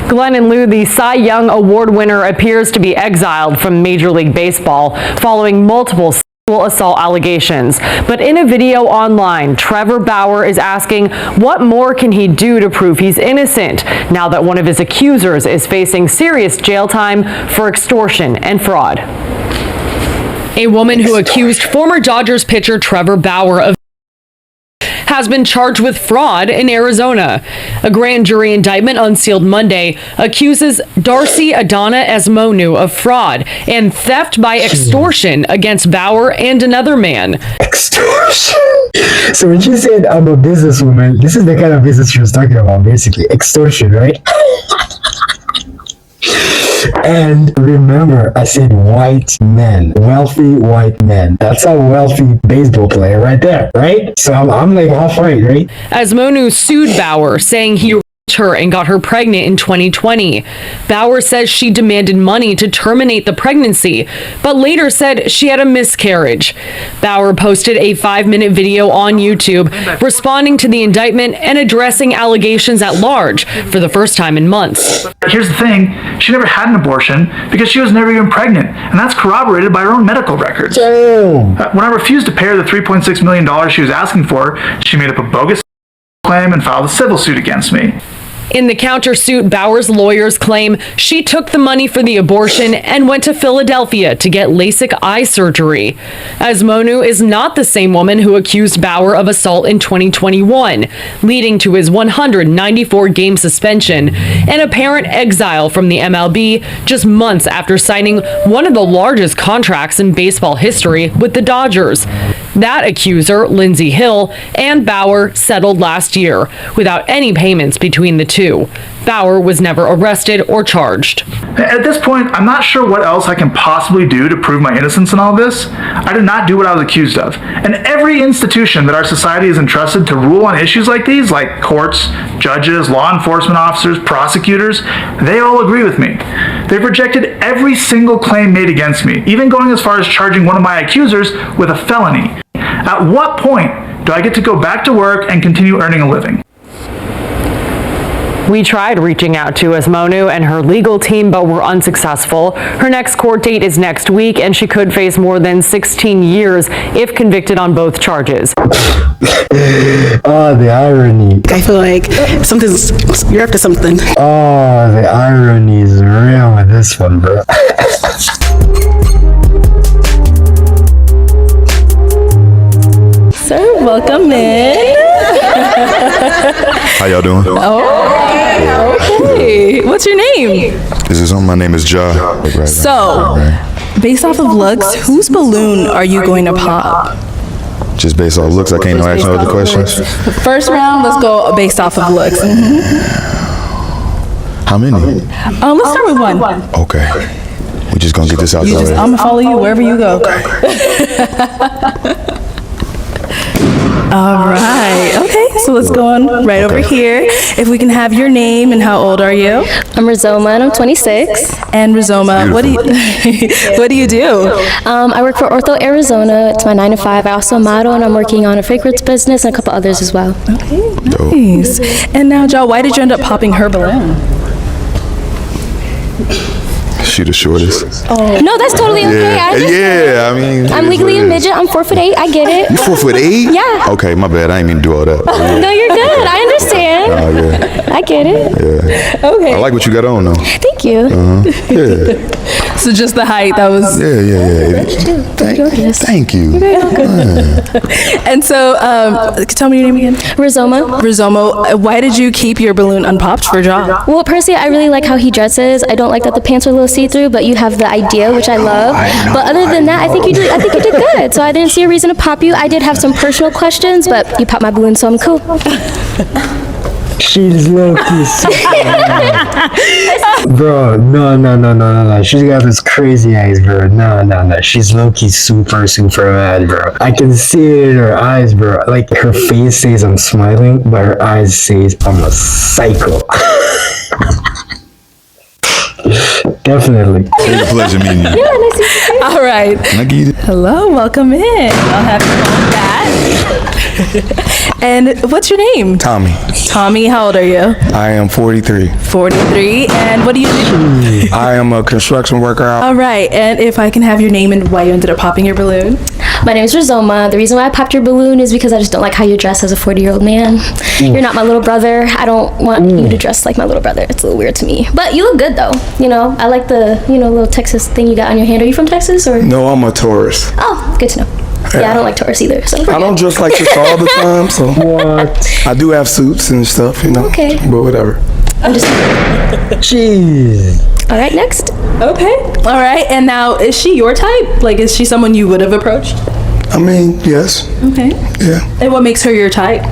Glenn and Lou, the Cy Young Award winner, appears to be exiled from Major League Baseball following multiple sexual assault allegations. But in a video online, Travis Bauer is asking what more can he do to prove he's innocent now that one of his accusers is facing serious jail time for extortion and fraud. A woman who accused former Dodgers pitcher Travis Bauer of has been charged with fraud in Arizona. A grand jury indictment unsealed Monday accuses Darcy Adanna Esmonu of fraud and theft by extortion against Bauer and another man. Extortion? So when she said I'm a businesswoman, this is the kind of business she was talking about, basically. Extortion, right? And remember, I said white men, wealthy white men. That's a wealthy baseball player right there, right? So I'm like half right, right? Esmonu sued Bauer, saying he her and got her pregnant in 2020. Bauer says she demanded money to terminate the pregnancy, but later said she had a miscarriage. Bauer posted a 5-minute video on YouTube responding to the indictment and addressing allegations at large for the first time in months. Here's the thing, she never had an abortion because she was never even pregnant, and that's corroborated by her own medical records. Damn. When I refused to pay her the $3.6 million she was asking for, she made up a bogus claim and filed a civil suit against me. In the countersuit, Bauer's lawyers claim she took the money for the abortion and went to Philadelphia to get LASIK eye surgery. Esmonu is not the same woman who accused Bauer of assault in 2021, leading to his 194-game suspension and apparent exile from the MLB just months after signing one of the largest contracts in baseball history with the Dodgers. That accuser, Lindsey Hill, and Bauer settled last year without any payments between the two. Bauer was never arrested or charged. At this point, I'm not sure what else I can possibly do to prove my innocence in all this. I did not do what I was accused of. And every institution that our society is entrusted to rule on issues like these, like courts, judges, law enforcement officers, prosecutors, they all agree with me. They've rejected every single claim made against me, even going as far as charging one of my accusers with a felony. At what point do I get to go back to work and continue earning a living? We tried reaching out to Asmonu and her legal team, but were unsuccessful. Her next court date is next week, and she could face more than 16 years if convicted on both charges. Oh, the irony. I feel like you're after something. Oh, the irony is real with this one, bro. Sir, welcome in. How y'all doing? Oh, okay. What's your name? My name is Ja. So, based off of looks, whose balloon are you going to pop? Just based off looks, I can't ask no other questions. First round, let's go based off of looks. How many? Let's start with one. Okay. We're just gonna get this out the way. I'm gonna follow you wherever you go. All right. Okay, so let's go on right over here. If we can have your name and how old are you? I'm Rizoma and I'm 26. And Rizoma, what do you what do you do? I work for Ortho Arizona. It's my 9 to 5. I also model and I'm working on a fragrance business and a couple others as well. Okay, nice. And now, Jo, why did you end up popping her balloon? She the shortest. Oh. No, that's totally okay. Yeah, I mean. I'm legally a midget. I'm 4'8". I get it. You 4'8"? Yeah. Okay, my bad. I ain't mean to do all that. No, you're good. I understand. Yeah. I get it. Yeah. Okay. I like what you got on though. Thank you. Yeah. So just the height, that was... Yeah. Thank you. And so, tell me your name again. Rizoma. Rizoma, why did you keep your balloon unpopped for Ja? Well, personally, I really like how he dresses. I don't like that the pants are a little see-through, but you have the idea, which I love. But other than that, I think you did good. So I didn't see a reason to pop you. I did have some personal questions, but you popped my balloon, so I'm cool. She's low-key bro, no. She's got this crazy eyes, bro. No. She's low-key super mad, bro. I can see it in her eyes, bro. Like, her face says I'm smiling, but her eyes says I'm a psycho. Definitely. It's a pleasure meeting you. Yeah, nice to meet you. All right. Can I get it? Hello, welcome in. I'll have you on that. And what's your name? Tommy. Tommy, how old are you? I am 43. 43. And what do you do? I am a construction worker. All right. And if I can have your name and why you ended up popping your balloon? My name is Rizoma. The reason why I popped your balloon is because I just don't like how you dress as a 40-year-old man. You're not my little brother. I don't want you to dress like my little brother. It's a little weird to me. But you look good, though. You know, I like the, little Texas thing you got on your hand. Are you from Texas, or? No, I'm a Taurus. Oh, good to know. Yeah, I don't like Taurus either. So I don't dress like this all the time, so I do have suits and stuff, Okay. But whatever. I'm just. Jeez. All right, next. Okay. All right. And now, is she your type? Like, is she someone you would have approached? I mean, yes. Okay. Yeah. And what makes her your type?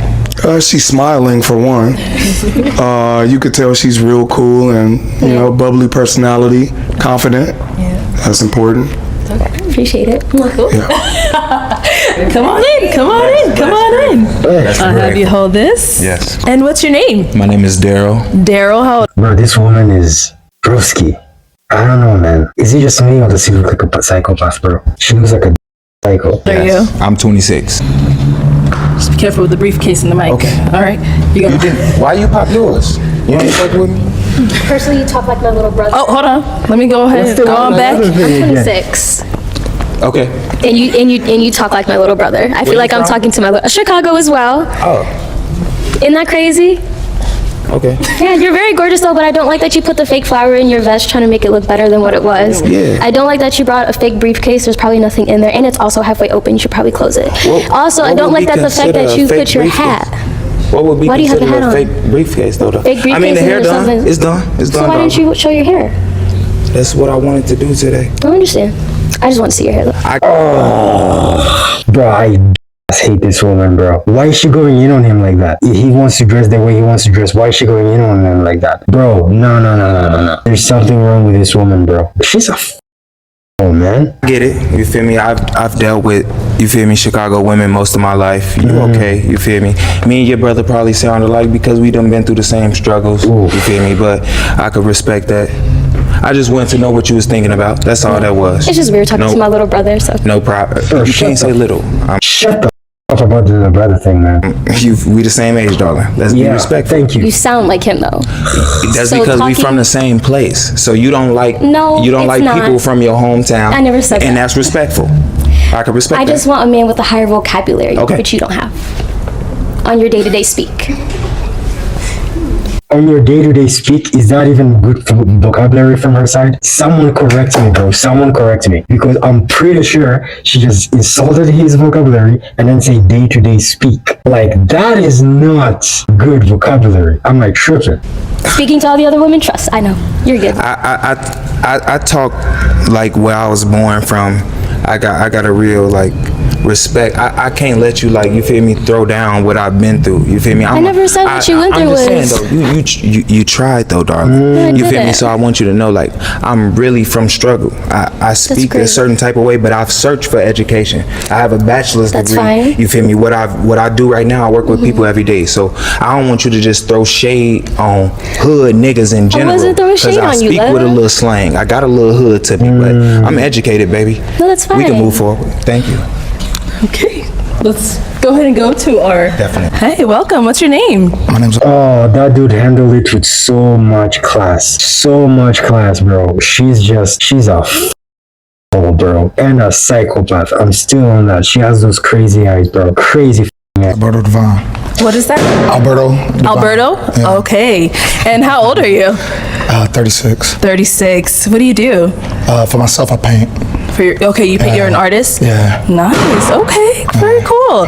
She's smiling for one. You could tell she's real cool and bubbly personality, confident. Yeah. That's important. Appreciate it. Cool. Yeah. Come on in. I'll have you hold this. Yes. And what's your name? My name is Daryl. Daryl, how old? Bro, this woman is broski. I don't know, man. Is he just me or does he look like a psychopath, bro? She looks like a psycho. Are you? I'm 26. Just be careful with the briefcase and the mic. Okay. All right. Why you pop yours? You ain't fuck with me? Personally, you talk like my little brother. Oh, hold on. Let me go ahead. Go on back. I'm 26. Okay. And you talk like my little brother. I feel like I'm talking to my little Chicago as well. Oh. Isn't that crazy? Okay. Yeah, you're very gorgeous though, but I don't like that you put the fake flower in your vest trying to make it look better than what it was. Yeah. I don't like that you brought a fake briefcase. There's probably nothing in there, and it's also halfway open. You should probably close it. I don't like that the fact that you put your hat. What would be Why do you have a hat considered a on? fake briefcase though? Fake briefcase. I mean, the hair and done. something. It's done. It's done. So why didn't you show your hair? That's what I wanted to do today. I don't understand. I just want to see your hair though. Bro, I hate this woman, bro. Why is she going in on him like that? He wants to dress the way he wants to dress. Why is she going in on him like that? Bro, no. There's something wrong with this woman, bro. She's a man. I get it. You feel me? I've dealt with, you feel me, Chicago women most of my life. You okay? You feel me? Me and your brother probably sound alike because we done been through the same struggles. You feel me? But I could respect that. I just wanted to know what you was thinking about. That's all that was. It's just weird talking to my little brother, so. No problem. You can't say little. Shut the up about the brother thing, man. We the same age, darling. Let's be respectful. Thank you. You sound like him though. That's So because we talking- from the same place. So you don't like it's like not. people from your hometown. I never said and that. that's respectful. I can respect I that. just want a man with a higher vocabulary, Okay. which you don't have on your day-to-day speak. On your day-to-day speak, is that even good vocabulary from her side? Someone correct me, bro. Someone correct me. Because I'm pretty sure she just insulted his vocabulary and then say day-to-day speak. Like, that is not good vocabulary. I'm like tripping. Speaking to all the other women, trust. I know. You're good. I talk like where I was born from. I got a real like respect. I can't let you like, you feel me, throw down what I've been through. You feel me? I never said what you went through was. I'm just saying though, you tried though, darling. I You feel me? didn't. So I want you to know like I'm really from struggle. I speak a great. certain type of way, but I've searched for education. I have a bachelor's That's degree. fine. You feel me? What I do right now, I work with people every day. So I don't want you to just throw shade on hood niggas in general. wasn't throwing shade I on you, speak with a love. little slang. I got a little hood to me, but I'm educated, baby. No, that's fine. We can move forward. Thank you. Okay, let's go ahead and go to our. Definitely. Hey, welcome. What's your name? My name's. Oh, that dude handled it with so much class. So much class, bro. She's a bro. And a psychopath. I'm still on that. She has those crazy eyes, bro. Crazy eyes. Alberto Devine. What is that? Alberto Devine. Alberto? Yeah. Okay. And how old are you? 36. 36. What do you do? For myself, I paint. You're an artist? Yeah. Nice. Okay. Very cool.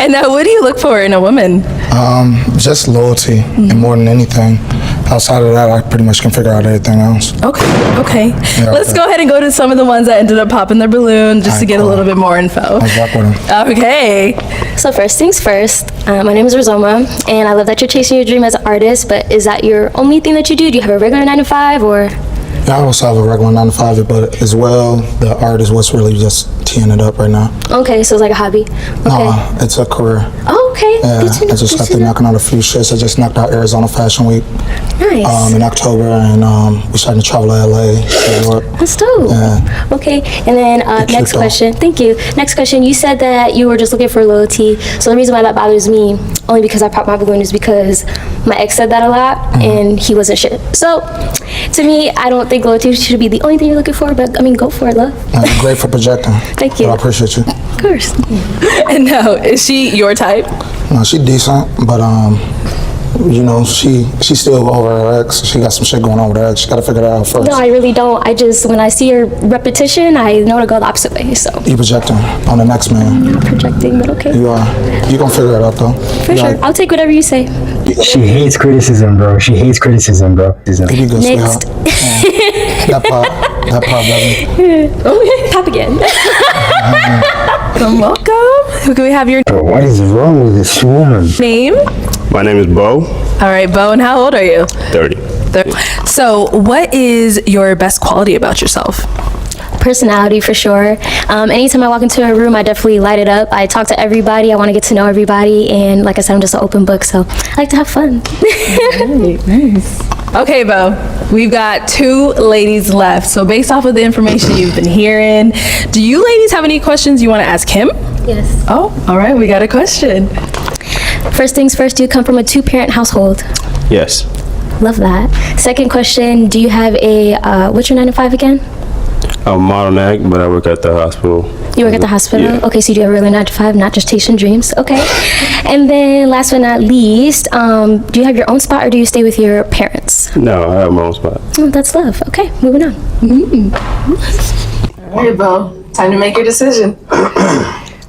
And now, what do you look for in a woman? Just loyalty, and more than anything. Outside of that, I pretty much can figure out everything else. Okay. Yeah, Let's okay. go ahead and go to some of the ones that ended up popping their balloon just to get a little bit more info. Let's rock with 'em. Okay. So first things first, my name is Rizoma, and I love that you're chasing your dream as an artist, but is that your only thing that you do? Do you have a regular 9 to 5 or? Yeah, I also have a regular 9 to 5, but as well, the art is what's really just teeing it up right now. Okay, so it's like a hobby. Okay. It's a career. Oh, okay. Yeah, Good to know. I just Good got to through know. knocking out a few shits. I just knocked out Arizona Fashion Week Nice. in October, and we're starting to travel to LA, New York. That's dope. Yeah. Okay, and then cute next though. question. Thank you. Next question. You said that you were just looking for loyalty. So the reason why that bothers me, only because I popped my balloon, is because my ex said that a lot, and he wasn't shit. So to me, I don't think loyalty should be the only thing you're looking for. But I mean, go for it, love. I'm great for projecting. Thank you. But I appreciate you. Of course. And now, is she your type? No, she decent, but you know, she's still over her ex. She got some shit going on with her ex. She got to figure that out first. No, I really don't. I just, when I see her repetition, I know to go the opposite way. So You projecting on the next man. not projecting, but okay. You are. You gonna figure it out though. For sure. I'll take whatever you say. She hates criticism, bro. She hates criticism, bro. You be good, Next. sweetheart. That pop, baby. Okay, pop again. Welcome. Can we have your Bro, what is wrong with this woman? name? My name is Bo, All right, Bo, and how old are you? 30. So, what is your best quality about yourself? Personality for sure. Anytime I walk into a room, I definitely light it up. I talk to everybody. I want to get to know everybody, and like I said, I'm just an open book, so I like to have fun. Nice. Okay, Bo, we've got 2 ladies left. So, based off of the information you've been hearing, do you ladies have any questions you want to ask him? Yes. Oh, all right, we got a question. First things first, do you come from a 2-parent household? Yes. Love that. Second question, do you have a what's your 9 to 5 again? I'm a model nag, but I work at the hospital. You work at the hospital? Yeah. Okay, so you do have a regular 9 to 5, not just chasing dreams. Okay. And then last but not least, do you have your own spot or do you stay with your parents? No, I have my own spot. Oh, that's love. Okay, moving on. All right, Bo, time to make your decision.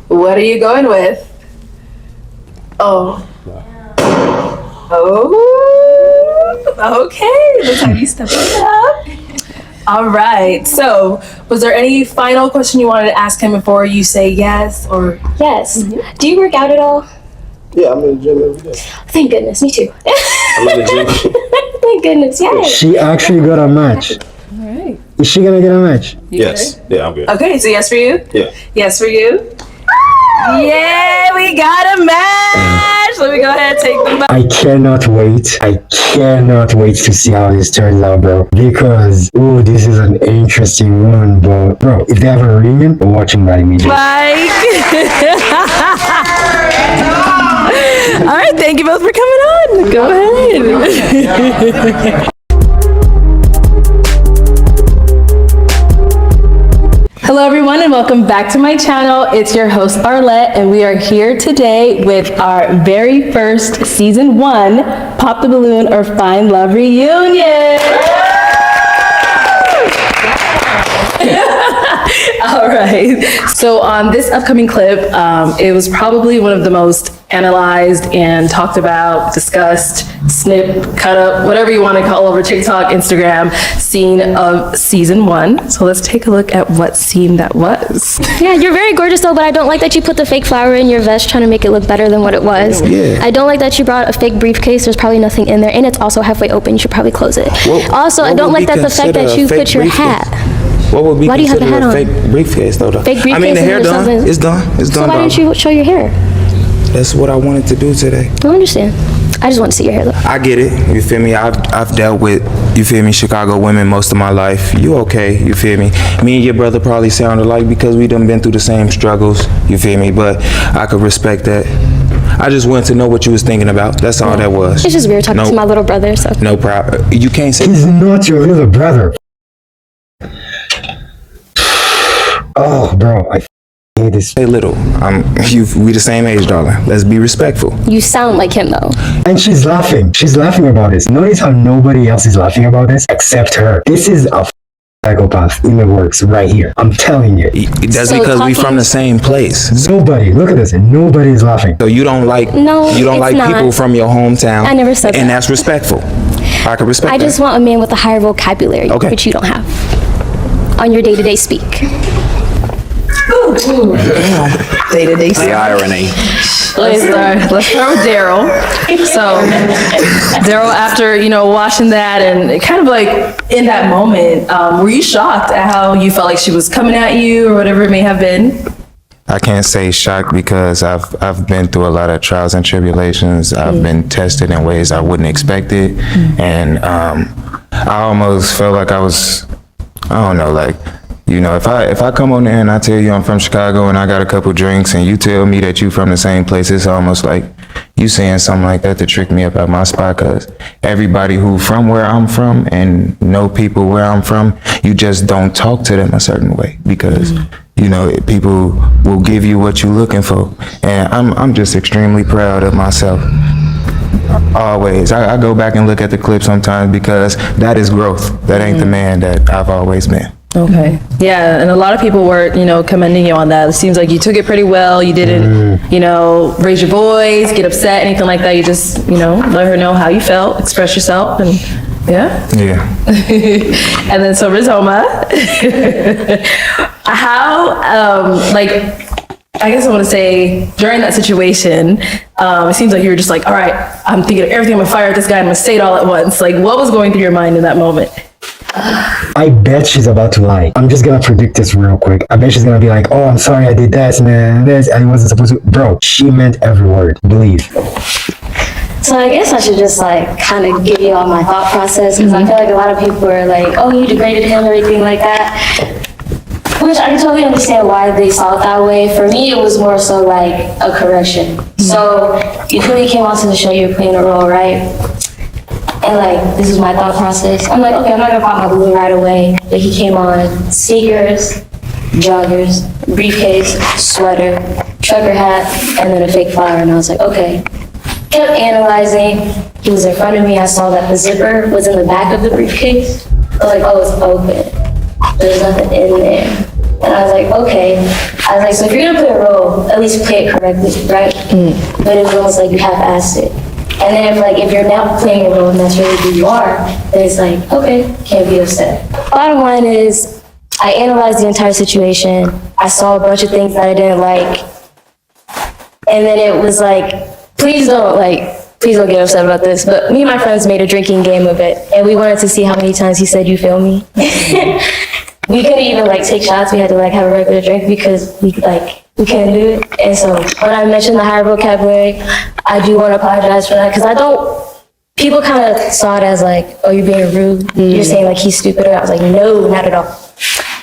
What are you going with? Oh. Oh. Okay, looks like you stepped it up. All right. So, was there any final question you wanted to ask him before you say yes or? Yes. Do you work out at all? Yeah, I'm in the gym every day. Thank goodness. Me too. I'm in the gym. Thank goodness. Yay. She actually got a match. All right. Is she gonna get a match? Yes. Yeah, I'm good. Okay, so yes for you? Yeah. Yes for you? Yay, we got a match! gosh, let me go ahead and take them back. I cannot wait. I cannot wait to see how this turns out, bro. Because, ooh, this is an interesting one, bro. Bro, if they have a reunion, we're watching that immediately. Mike. All right, thank you both for coming on. Go ahead. Hello everyone and welcome back to my channel. It's your host Arlette and we are here today with our very first season 1 Pop the Balloon or Find Love reunion. All right, so on this upcoming clip, it was probably one of the most analyzed and talked about, discussed, snip, cut up, whatever you want to call over TikTok, Instagram, scene of season 1. So let's take a look at what scene that was. Yeah, you're very gorgeous though, but I don't like that you put the fake flower in your vest trying to make it look better than what it was. Yeah. I don't like that you brought a fake briefcase. There's probably nothing in there, and it's also halfway open. You should probably close it. Also, I don't like that the fact that you put your hat. What would be Why do you have the hat on? fake briefcase though? Fake briefcase. I mean, the hair and done. something. It's done. It's done. So why didn't you show your hair? That's what I wanted to do today. I understand. I just want to see your hair though. I get it. You feel me? I've dealt with, you feel me, Chicago women most of my life. You okay? You feel me? Me and your brother probably sound alike because we done been through the same struggles. You feel me? But I could respect that. I just wanted to know what you was thinking about. That's all that was. It's just weird talking to my little brother. So no problem. You can't say he's not your little brother. Oh, bro, I hate this. Hey, little. We the same age, darling. Let's be respectful. you sound like him though. And she's laughing. She's laughing about this. Notice how nobody else is laughing about this except her. This is a psychopath in the works right here. I'm telling you. That's so because we from the same place. Nobody. Look at this. Nobody is laughing. So you don't like people from your hometown. I never said that. And that's respectful. I can respect I just want a man with a higher vocabulary, which you don't have on your day-to-day speak. Day-to-day The irony. Let's start with Daryl. So Daryl, after watching that and kind of like in that moment, were you shocked at how you felt like she was coming at you or whatever it may have been? I can't say shocked because I've been through a lot of trials and tribulations. I've been tested in ways I wouldn't expect it, and I almost felt like I was, I don't know, like, if I come on there and I tell you I'm from Chicago and I got a couple drinks and you tell me that you from the same place, it's almost like you saying something like that to trick me up at my spot, because everybody who from where I'm from and know people where I'm from, you just don't talk to them a certain way because people will give you what you're looking for. And I'm just extremely proud of myself. Always. I go back and look at the clip sometimes because that is growth. That ain't the man that I've always been. Okay. Yeah, and a lot of people were, commending you on that. It seems like you took it pretty well. You didn't, raise your voice, get upset, anything like that. You just, let her know how you felt, express yourself, and yeah. And then so Rizoma, how, I guess I want to say during that situation, it seems like you were just like, all right, I'm thinking of everything. I'm gonna fire at this guy. I'm gonna say it all at once. Like, what was going through your mind in that moment? I bet she's about to lie. I'm just gonna predict this real quick. I bet she's gonna be like, oh, I'm sorry I did that, man. I wasn't supposed to. Bro, she meant every word. Believe. So I guess I should just kind of give you all my thought process, because I feel like a lot of people are like, oh, you degraded him or anything like that. Which I can totally understand why they saw it that way. For me, it was more so like a correction. So you clearly came onto the show, you were playing a role, right? And this is my thought process. I'm like, okay, I'm not gonna pop my balloon right away. But he came on sneakers, joggers, briefcase, sweater, trucker hat, and then a fake flower. And I was like, okay. Kept analyzing. He was in front of me. I saw that the zipper was in the back of the briefcase. I was like, oh, it's open. There's nothing in there. And I was like, okay. I was like, so if you're gonna play a role, at least play it correctly, right? But it was almost like you half-assed it. And then if you're not playing a role and that's really who you are, then it's like, okay, can't be upset. Bottom line is, I analyzed the entire situation. I saw a bunch of things that I didn't like. And then it was like, please don't get upset about this. But me and my friends made a drinking game of it. And we wanted to see how many times he said, you feel me? We couldn't even take shots. We had to have a regular drink because we we can't do it. And so when I mentioned the higher vocabulary, I do want to apologize for that because I don't, people kind of saw it as like, oh, you're being rude. You're saying like he's stupid. I was like, no, not at all.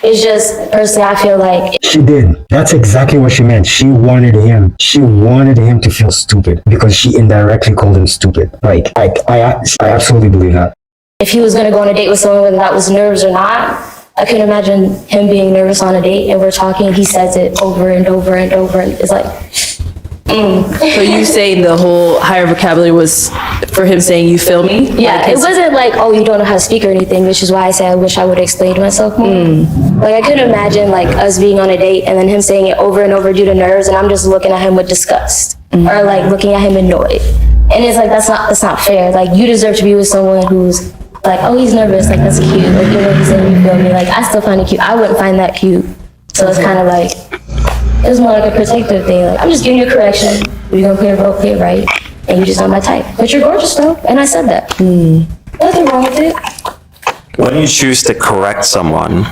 It's just, personally, I feel like... She did. That's exactly what she meant. She wanted him to feel stupid because she indirectly called him stupid. Like, I absolutely believe that. If he was going to go on a date with someone, whether that was nerves or not, I couldn't imagine him being nervous on a date and we're talking, he says it over and over and over, and it's like... So you saying the whole higher vocabulary was for him saying, you feel me? Yeah, like it wasn't like, oh, you don't know how to speak or anything, which is why I say I wish I would have explained myself more. Like, I couldn't imagine like us being on a date and then him saying it over and over due to nerves, and I'm just looking at him with disgust or like looking at him annoyed. And it's like, that's not fair. Like, you deserve to be with someone who's like, oh, he's nervous, like that's cute. Like, you know, he's saying, you feel me? Like, I still find it cute. I wouldn't find that cute. So it's kind of like, it was more like a protective thing. Like, I'm just giving you a correction. We're gonna play a role, play it right, and you just not my type. But you're gorgeous though, and I said that. Nothing wrong with it. When you choose to correct someone,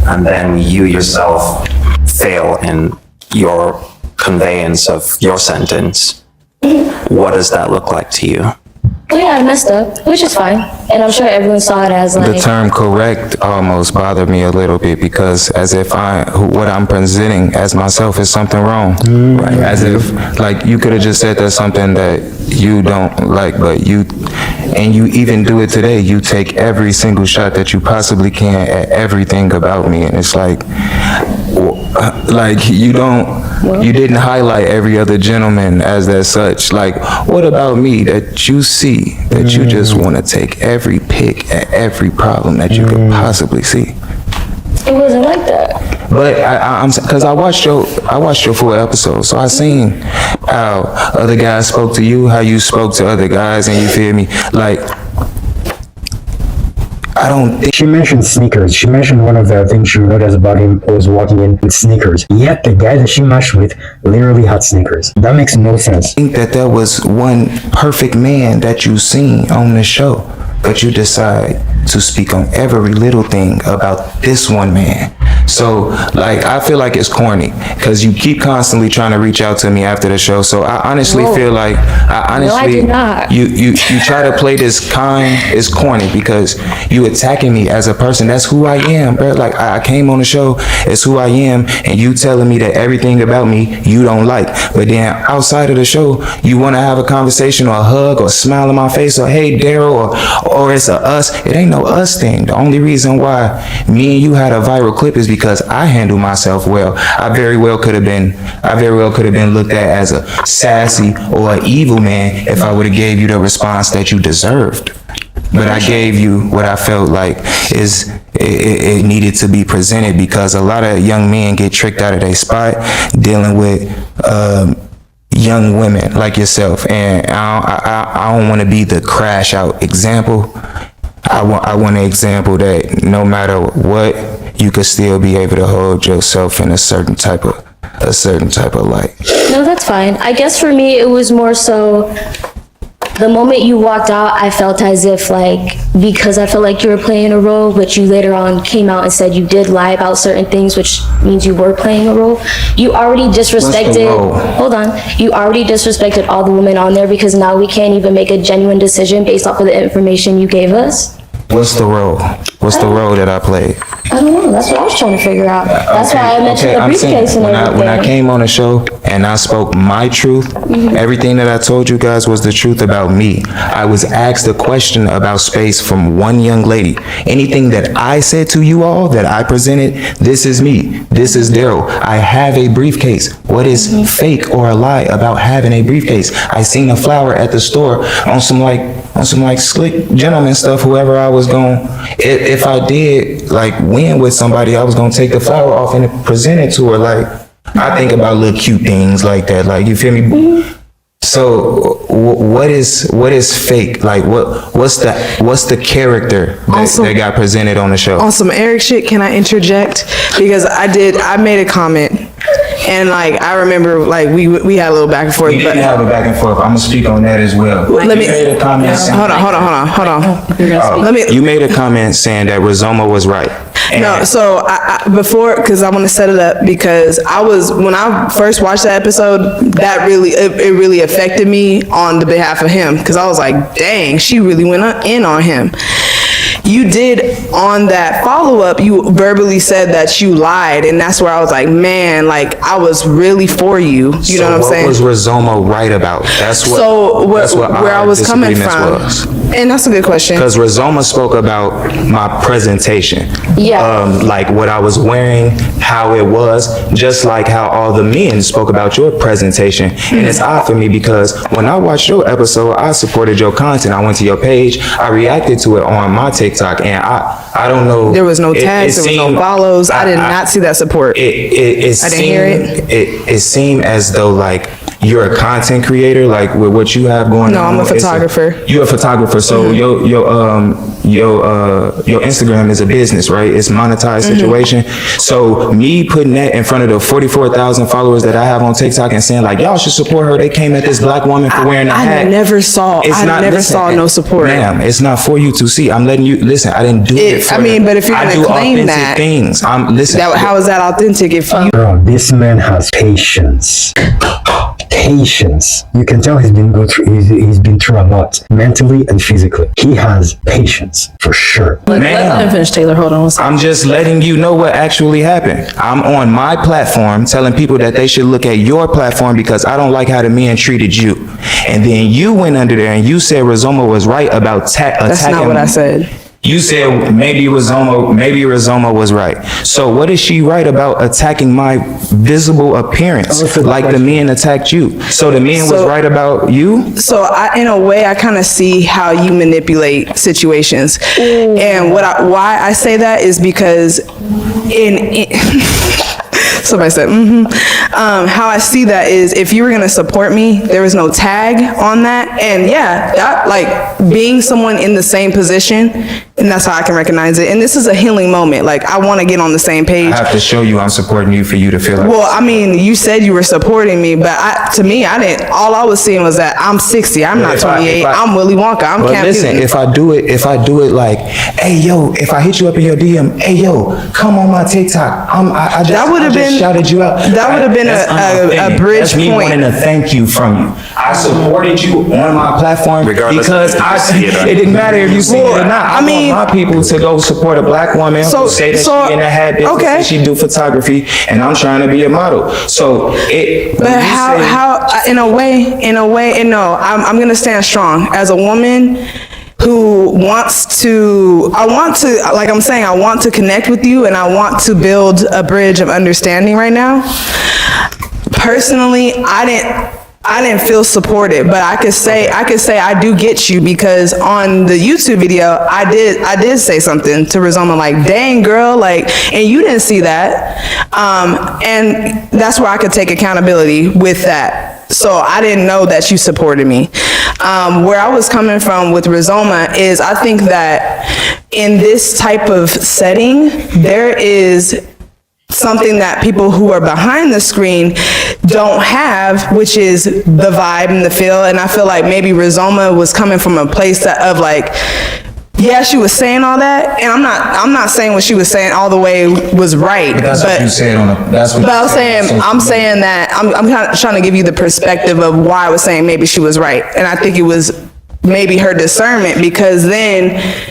and then you yourself fail in your conveyance of your sentence, what does that look like to you? Well, yeah, I messed up, which is fine. And I'm sure everyone saw it as like... The term correct almost bothered me a little bit because as if what I'm presenting as myself is something wrong. Right? As if, like, you could have just said there's something that you don't like, but you even do it today. You take every single shot that you possibly can at everything about me. And it's like you didn't highlight every other gentleman as that such. Like, what about me that you see that you just want to take every pick at every problem that you could possibly see? It wasn't like that. But I watched your full episode, so I seen how other guys spoke to you, how you spoke to other guys, and you feel me? Like, I don't think... She mentioned sneakers. She mentioned one of the things she noticed about him was walking in with sneakers. Yet the guy that she matched with literally had sneakers. That makes no sense. I think that there was one perfect man that you seen on the show, but you decide to speak on every little thing about this one man. So, like, I feel like it's corny because you keep constantly trying to reach out to me after the show. So I honestly feel like, No, I did not. You try to play this kind, it's corny because you attacking me as a person. That's who I am, bro. Like, I came on the show, it's who I am, and you telling me that everything about me you don't like. But then outside of the show, you want to have a conversation or a hug or smile in my face or, hey, Daryl, or it's a us. It ain't no us thing. The only reason why me and you had a viral clip is because I handle myself well. I very well could have been looked at as a sassy or an evil man if I would have gave you the response that you deserved. But I gave you what I felt like it needed to be presented because a lot of young men get tricked out of their spot dealing with young women like yourself, and I don't want to be the crash out example. I want an example that no matter what, you could still be able to hold yourself in a certain type of light. No, that's fine. I guess for me, it was more so the moment you walked out, I felt as if like, because I felt like you were playing a role, but you later on came out and said you did lie about certain things, which means you were playing a role. You already disrespected, hold on, you already disrespected all the women on there because now we can't even make a genuine decision based off of the information you gave us. What's the role? What's the role that I played? I don't know. That's what I was trying to figure out. That's why I mentioned the briefcase and everything. When I came on the show and I spoke my truth, everything that I told you guys was the truth about me. I was asked a question about space from one young lady. Anything that I said to you all, that I presented, this is me. This is Daryl. I have a briefcase. What is fake or a lie about having a briefcase? I seen a flower at the store on some slick gentleman stuff, whoever I was going, if I did like win with somebody, I was going to take the flower off and present it to her. Like, I think about little cute things like that. Like, you feel me? So what is fake? Like, what's the character that got presented on the show? On some Eric shit, can I interject? Because I made a comment And like I remember, like we had a little back and forth. We didn't have a back and forth. I'm gonna speak on that as well. Let me. You made a comment saying- Hold on. Let me. You made a comment saying that Rizoma was right. No, so I before, because I want to set it up, because when I first watched that episode, that really, it really affected me on the behalf of him, because I was like, dang, she really went in on him. You did, on that follow-up, you verbally said that you lied, and that's where I was like, man, like, I was really for you. You know what I'm saying? What was Rizoma right about? That's what. So where I was coming disagreement from, was. and that's a good question. Because Rizoma spoke about my presentation. Yeah. Like what I was wearing, how it was, just like how all the men spoke about your presentation. And it's odd for me because when I watched your episode, I supported your content. I went to your page, I reacted to it on my TikTok, and I don't know. There was no tags, there was no follows. I did not see that support. I didn't hear it. It seemed as though like you're a content creator, like with what you have going on. No, I'm a photographer. You're a photographer, so your Instagram is a business, right? It's monetized situation. So me putting that in front of the 44,000 followers that I have on TikTok and saying like, y'all should support her. They came at this black woman for wearing a hat. I never saw no support. Ma'am, it's not for you to see. I'm letting you listen. I didn't do it for I mean, but if you're I gonna do claim authentic that, things. how is that authentic? If you Bro, this man has patience. Patience. You can tell he's been through a lot, mentally and physically. He has patience for sure. Let him finish, Taylor. Hold on one second. I'm just letting you know what actually happened. I'm on my platform telling people that they should look at your platform because I don't like how the men treated you. And then you went under there and you said Rizoma was right about attacking. That's not what I said. You said maybe Rizoma was right. So what is she right about attacking my visible appearance like the men attacked you? So the men was right about you? So in a way, I kind of see how you manipulate situations. And why I say that is because somebody said, how I see that is if you were going to support me, there was no tag on that. And yeah, that, like being someone in the same position, and that's how I can recognize it. And this is a healing moment. Like I want to get on the same page. I have to show you I'm supporting you for you to feel like. Well, I mean, you said you were supporting me, but to me, I didn't. All I was seeing was that I'm 60. I'm not 28. I'm Willy Wonka. I'm Cam listen, Newton. if I do it like, hey yo, if I hit you up in your DM, hey yo, come on my TikTok. I just shouted you out. That would have been a bridge That's me point. wanting to thank you from you. I supported you on my platform because it didn't matter if you see it or not. I mean, my people to go support a black woman who say that she in a hat business and she do photography, and I'm trying to be a model. So but how in a way, and no, I'm gonna stand strong as a woman who wants to, like I'm saying, I want to connect with you and I want to build a bridge of understanding right now. Personally, I didn't feel supported, but I could say I do get you, because on the YouTube video, I did say something to Rizoma like, dang girl, like, and you didn't see that. And that's where I could take accountability with that. So I didn't know that you supported me. Where I was coming from with Rizoma is I think that in this type of setting, there is something that people who are behind the screen don't have, which is the vibe and the feel. And I feel like maybe Rizoma was coming from a place of like, yeah, she was saying all that, and I'm not saying what she was saying all the way was right. But that's what you said I'm saying that I'm kind of trying to give you the perspective of why I was saying maybe she was right, and I think it was maybe her discernment, because then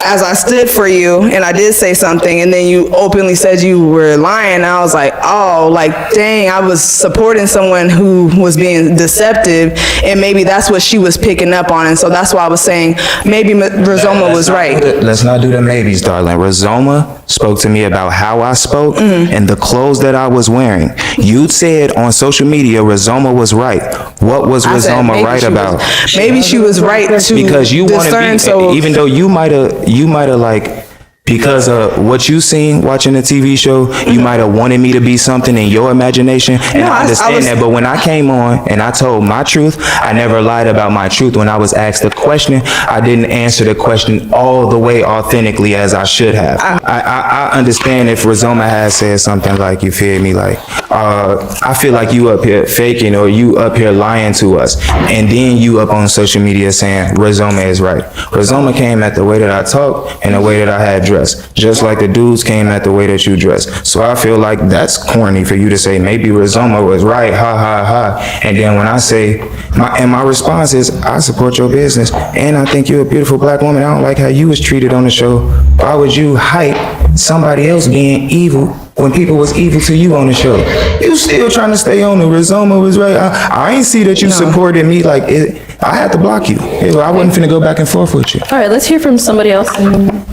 as I stood for you and I did say something and then you openly said you were lying, I was like, oh, like, dang, I was supporting someone who was being deceptive, and maybe that's what she was picking up on. And so that's why I was saying maybe Rizoma was right. Let's not do the maybes, darling. Rizoma spoke to me about how I spoke and the clothes that I was wearing. You said on social media Rizoma was right. What was Rizoma right about? Maybe she was right to because you discern. wanted, even though you might have like because of what you seen watching the TV show, you might have wanted me to be something in your imagination, and I understand that. But when I came on and I told my truth, I never lied about my truth. When I was asked a question, I didn't answer the question all the way authentically as I should have. I understand if Rizoma has said something like, you feel me, like, I feel like you up here faking or you up here lying to us, and then you up on social media saying Rizoma is right. Rizoma came at the way that I talk and the way that I had dressed, just like the dudes came at the way that you dress. So I feel like that's corny for you to say maybe Rizoma was right, ha ha ha. And then when I say, my response is, I support your business and I think you're a beautiful black woman. I don't like how you was treated on the show. Why would you hype somebody else being evil when people was evil to you on the show? You still trying to stay on the Rizoma was right. I ain't see that you supported me like it. I had to block you. I wasn't finna go back and forth with you. All right, let's hear from somebody else.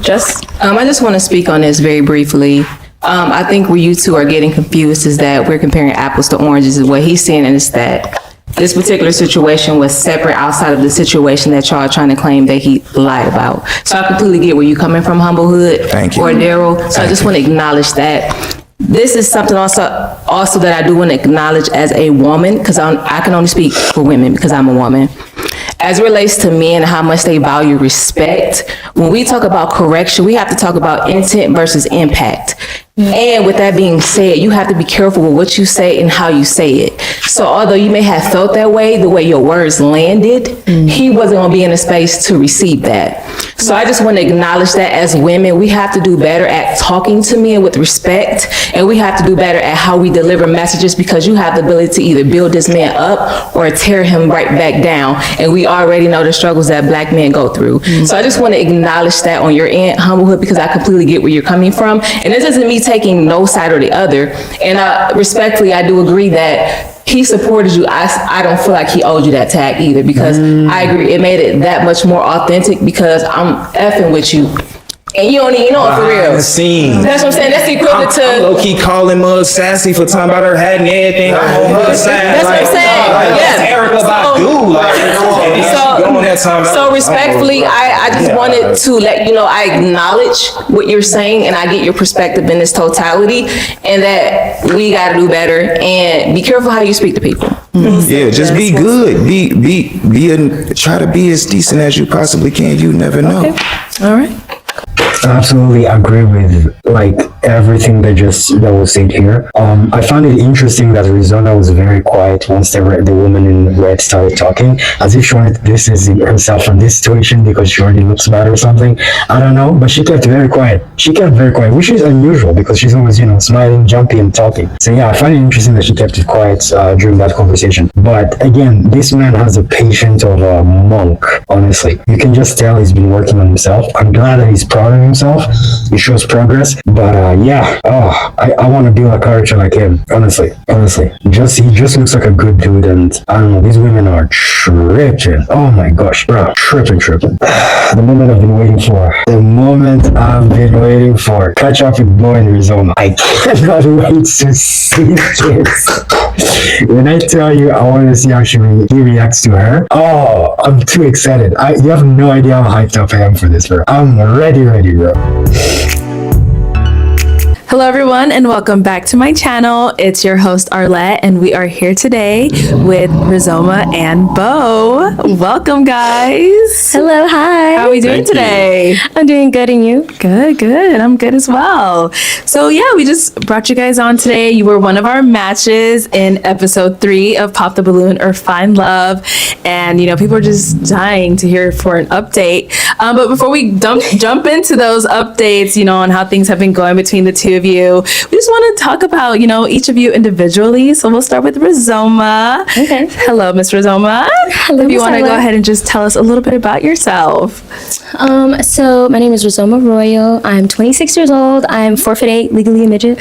Jess? I just want to speak on this very briefly. I think where you two are getting confused is that we're comparing apples to oranges. And what he's saying is that this particular situation was separate outside of the situation that y'all are trying to claim that he lied about. So I completely get where you're coming from, Humble Hood. Thank you. Or Daryl. So I just want to acknowledge that. This is something also that I do want to acknowledge as a woman, because I can only speak for women because I'm a woman. As it relates to men, how much they value respect, when we talk about correction, we have to talk about intent versus impact. And with that being said, you have to be careful with what you say and how you say it. So although you may have felt that way, the way your words landed, he wasn't going to be in a space to receive that. So I just want to acknowledge that as women, we have to do better at talking to men with respect, and we have to do better at how we deliver messages, because you have the ability to either build this man up or tear him right back down. And we already know the struggles that black men go through. So I just want to acknowledge that on your end, Humble Hood, because I completely get where you're coming from. And this isn't me taking no side or the other. And respectfully, I do agree that he supported you. I don't feel like he owed you that tag either, because I agree, it made it that much more authentic, because I'm effing with you. And you don't even know it for real. That's what I'm saying. That's the equivalent to. I'm low-key calling Mug sassy for talking about her hat and everything. That's what I'm saying. Yeah. Erica Badu. So respectfully, I just wanted to let you know I acknowledge what you're saying, and I get your perspective in this totality, and that we got to do better and be careful how you speak to people. Yeah, just be good. Try to be as decent as you possibly can. You never know. Okay. All right. I absolutely agree with like everything that was said here. I found it interesting that Rizoma was very quiet once the woman in red started talking, as if she wanted to distance herself from this situation because she already looks bad or something. I don't know, but she kept very quiet. Which is unusual because she's always, smiling, jumpy, and talking. So yeah, I find it interesting that she kept it quiet during that conversation. But again, this man has the patience of a monk. Honestly, you can just tell he's been working on himself. I'm glad that he's proud of himself. He shows progress. But I want to be a character like him. Honestly, he just looks like a good dude, and I don't know, these women are tripping. Oh my gosh, bro, tripping. The moment I've been waiting for. Catch up with Bo and Rizoma. I cannot wait to see this. When I tell you, I want to see how he reacts to her. Oh, I'm too excited. You have no idea how hyped up I am for this, bro. I'm ready, bro. Hello everyone, and welcome back to my channel. It's your host Arlette, and we are here today with Rizoma and Bo. Welcome, guys. Hello, hi. How are we doing today? I'm doing good, and you? Good. I'm good as well. So yeah, we just brought you guys on today. You were one of our matches in episode 3 of Pop the Balloon or Find Love, and people are just dying to hear for an update. But before we jump into those updates, on how things have been going between the two of you, we just want to talk about each of you individually. So we'll start with Rizoma. Okay. Hello, Miss Rizoma. Hello, if you want to go ahead and just tell us a little bit about yourself. So my name is Rizoma Royo. I'm 26 years old. I'm 4'8", legally a midget.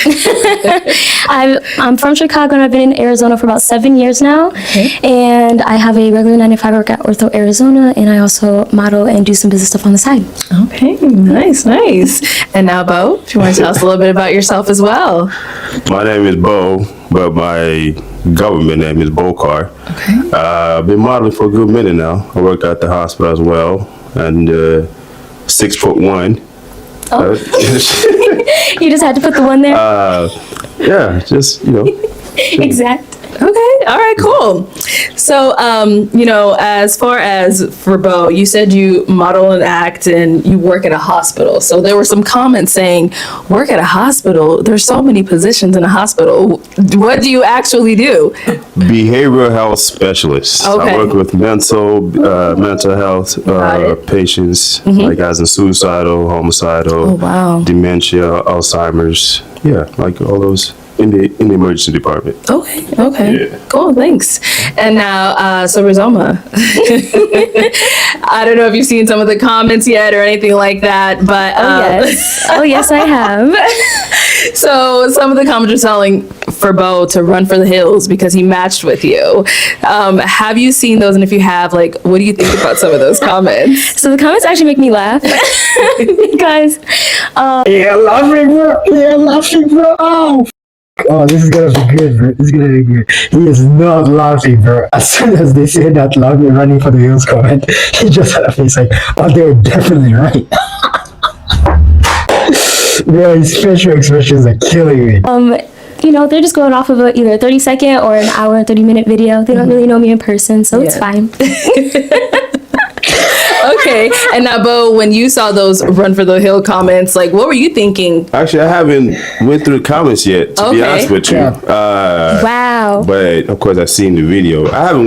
I'm from Chicago, and I've been in Arizona for about 7 years now. Okay. And I have a regular 9-to-5 work at Ortho Arizona, and I also model and do some business stuff on the side. Okay, nice. And now, Bo, if you want to tell us a little bit about yourself as well. My name is Bo, but my government name is Bokar. Okay. I've been modeling for a good minute now. I work at the hospital as well, and 6'1", Oh. You just had to put the one there? Yeah, just, Exact. Okay. All right. Cool. So, as far as for Bo, you said you model and act and you work at a hospital. So there were some comments saying, work at a hospital. There's so many positions in a hospital. What do you actually do? Behavioral health specialist. Okay. I work with mental health patients, like guys in suicidal, homicidal, dementia, Alzheimer's. Yeah, like all those. In the emergency department. Okay. Yeah. Cool. Thanks. And now, so Rizoma, I don't know if you've seen some of the comments yet or anything like that, but yes, I have. So some of the comments are telling for Bo to run for the hills because he matched with you. Have you seen those? And if you have, what do you think about some of those comments? So the comments actually make me laugh because you're laughing, bro. Oh, this is gonna be good, bro. This is gonna be good. He is not laughing, bro. As soon as they say that laughing, running for the hills comment, he just had a face like, oh, they were definitely right. Bro, his facial expressions are killing me. They're just going off of either a 30-second or an hour and 30-minute video. They don't really know me in person, so it's fine. Okay. And now, Bo, when you saw those run for the hill comments, what were you thinking? Actually, I haven't went through the comments yet, to be honest with you. Wow. But of course, I've seen the video. I haven't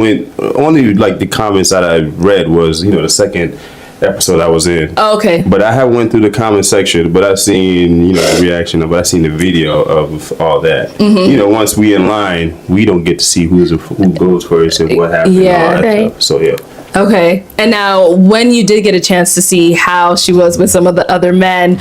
only the comments that I read was, the second episode I was in. Oh, okay. But I haven't went through the comment section, but I've seen, the reaction but I've seen the video of all that. Once we in line, we don't get to see who goes first and what happened. Yeah. And all that Right. stuff. So, yeah. Okay. And now, when you did get a chance to see how she was with some of the other men,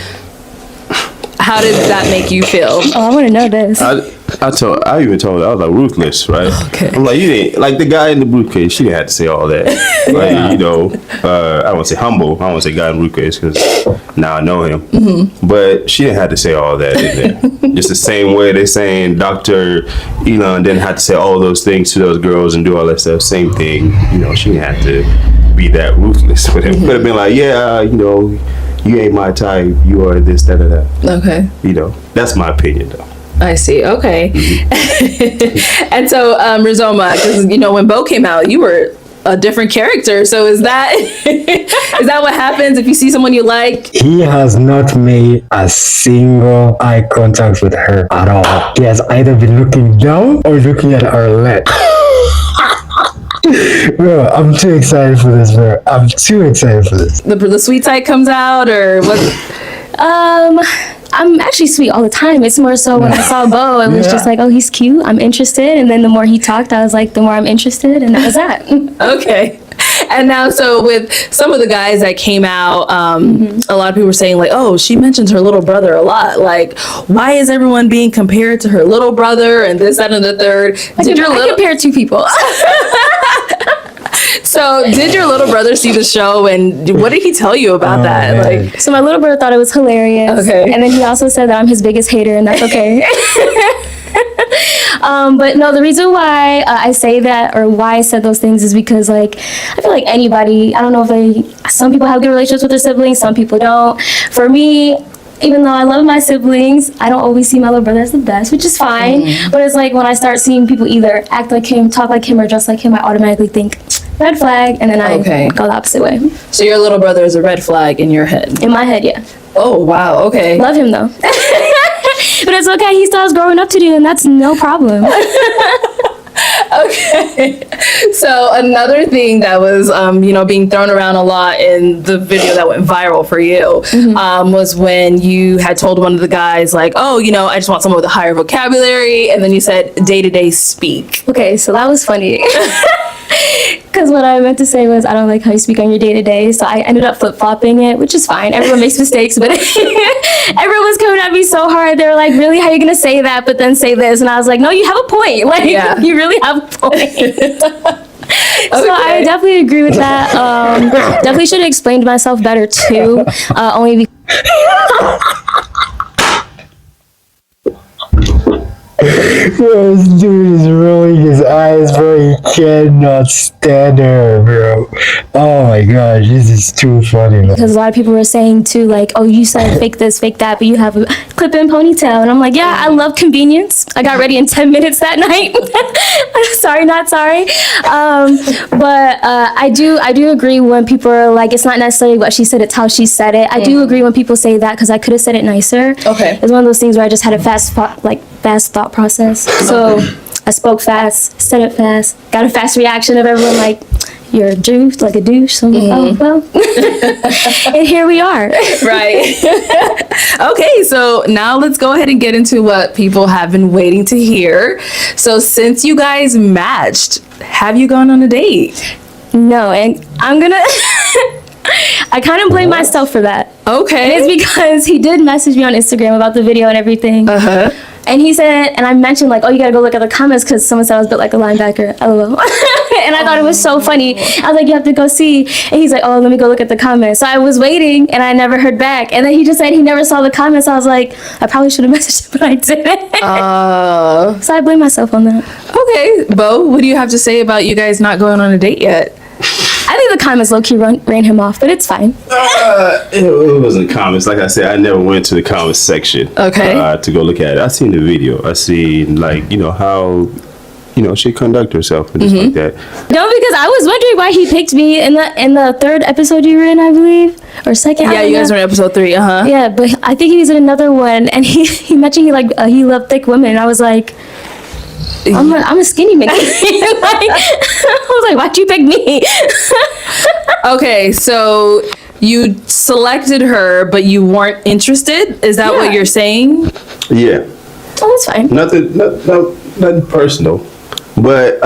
how did that make you feel? Oh, I want to know this. I even told her, I was like, ruthless, right? Okay. I'm like, you didn't, the guy in the briefcase, she didn't have to say all that. I don't want to say humble, I don't want to say guy in the briefcase because now I know him. But she didn't have to say all that in there. Just the same way they're saying Dr. Elon didn't have to say all those things to those girls and do all that stuff. Same thing, she didn't have to be that ruthless with him. Could have been like, you ain't my type, you are this, that, that. Okay. That's my opinion though. I see. Okay. And so, Rizoma, because when Bo came out, you were a different character. So is that what happens if you see someone you like? He has not made a single eye contact with her at all. He has either been looking down or looking at Arlette. Bro, I'm too excited for this, bro. I'm too excited for this. The sweet side comes out, or what? I'm actually sweet all the time. It's more so when I saw Bo, it was just like, oh, he's cute, I'm interested. And then the more he talked, I was like, the more I'm interested, and that was that. Okay. And now, so with some of the guys that came out, a lot of people were saying oh, she mentions her little brother a lot. Why is everyone being compared to her little brother and this, that, and the third? I compared two people. So did your little brother see the show, and what did he tell you about that? So my little brother thought it was hilarious. Okay. And then he also said that I'm his biggest hater, and that's okay. But no, the reason why I say that, or why I said those things, is because I feel like anybody, I don't know if some people have good relationships with their siblings, some people don't. For me, even though I love my siblings, I don't always see my little brother as the best, which is fine. But it's when I start seeing people either act like him, talk like him, or dress like him, I automatically think red flag, and then I go the opposite way. So your little brother is a red flag in your head? In my head, yeah. Oh, wow. Okay. Love him though. But it's okay, he still has growing up to do, and that's no problem. Okay. So another thing that was, being thrown around a lot in the video that went viral for you, was when you had told one of the guys I just want someone with a higher vocabulary, and then you said day-to-day speak. Okay, so that was funny. Because what I meant to say was, I don't like how you speak on your day-to-day, so I ended up flip-flopping it, which is fine. Everyone makes mistakes, but everyone was coming at me so hard. They were like, really, how are you going to say that, but then say this? And I was like, no, you have a point. You really have a point. So I definitely agree with that. Definitely should have explained myself better, too. Only because... Bro, this dude is rolling his eyes, bro. He cannot stand her, bro. Oh my gosh, this is too funny, man. Because a lot of people were saying too, like, oh, you said fake this, fake that, but you have a clip-in ponytail. And I'm like, yeah, I love convenience. I got ready in 10 minutes that night. Sorry, not sorry. But I do agree when people are like, it's not necessarily what she said, it's how she said it. I do agree when people say that because I could have said it nicer. Okay. It's one of those things where I just had a fast thought process. So I spoke fast, said it fast, got a fast reaction of everyone like, you're a douche, like a douche. So I'm like, oh, well. And here we are. Right. Okay, so now let's go ahead and get into what people have been waiting to hear. So since you guys matched, have you gone on a date? No, and I'm gonna I kind of blame myself for that. Okay. And it's because he did message me on Instagram about the video and everything. And he said, and I mentioned like, oh, you gotta go look at the comments because someone said I was built like a linebacker, LOL. And I thought it was so funny. I was like, you have to go see. And he's like, oh, let me go look at the comments. So I was waiting and I never heard back. And then he just said he never saw the comments. I was like, I probably should have messaged him, but I didn't. So I blame myself on that. Okay, Bo, what do you have to say about you guys not going on a date yet? I think the comments low-key ran him off, but it's fine. It wasn't comments. Like I said, I never went to the comments section. Okay. To go look at it. I seen the video. I seen like how she conduct herself and just like that. No, because I was wondering why he picked me in the third episode you were in, I believe, or second. Yeah, you guys were in episode 3. Yeah, but I think he was in another one, and he mentioned he loved thick women. And I was like, I'm a skinny man. I was like, why'd you pick me? Okay, so you selected her, but you weren't interested? Is that what you're saying? Yeah. Oh, that's fine. Nothing personal. But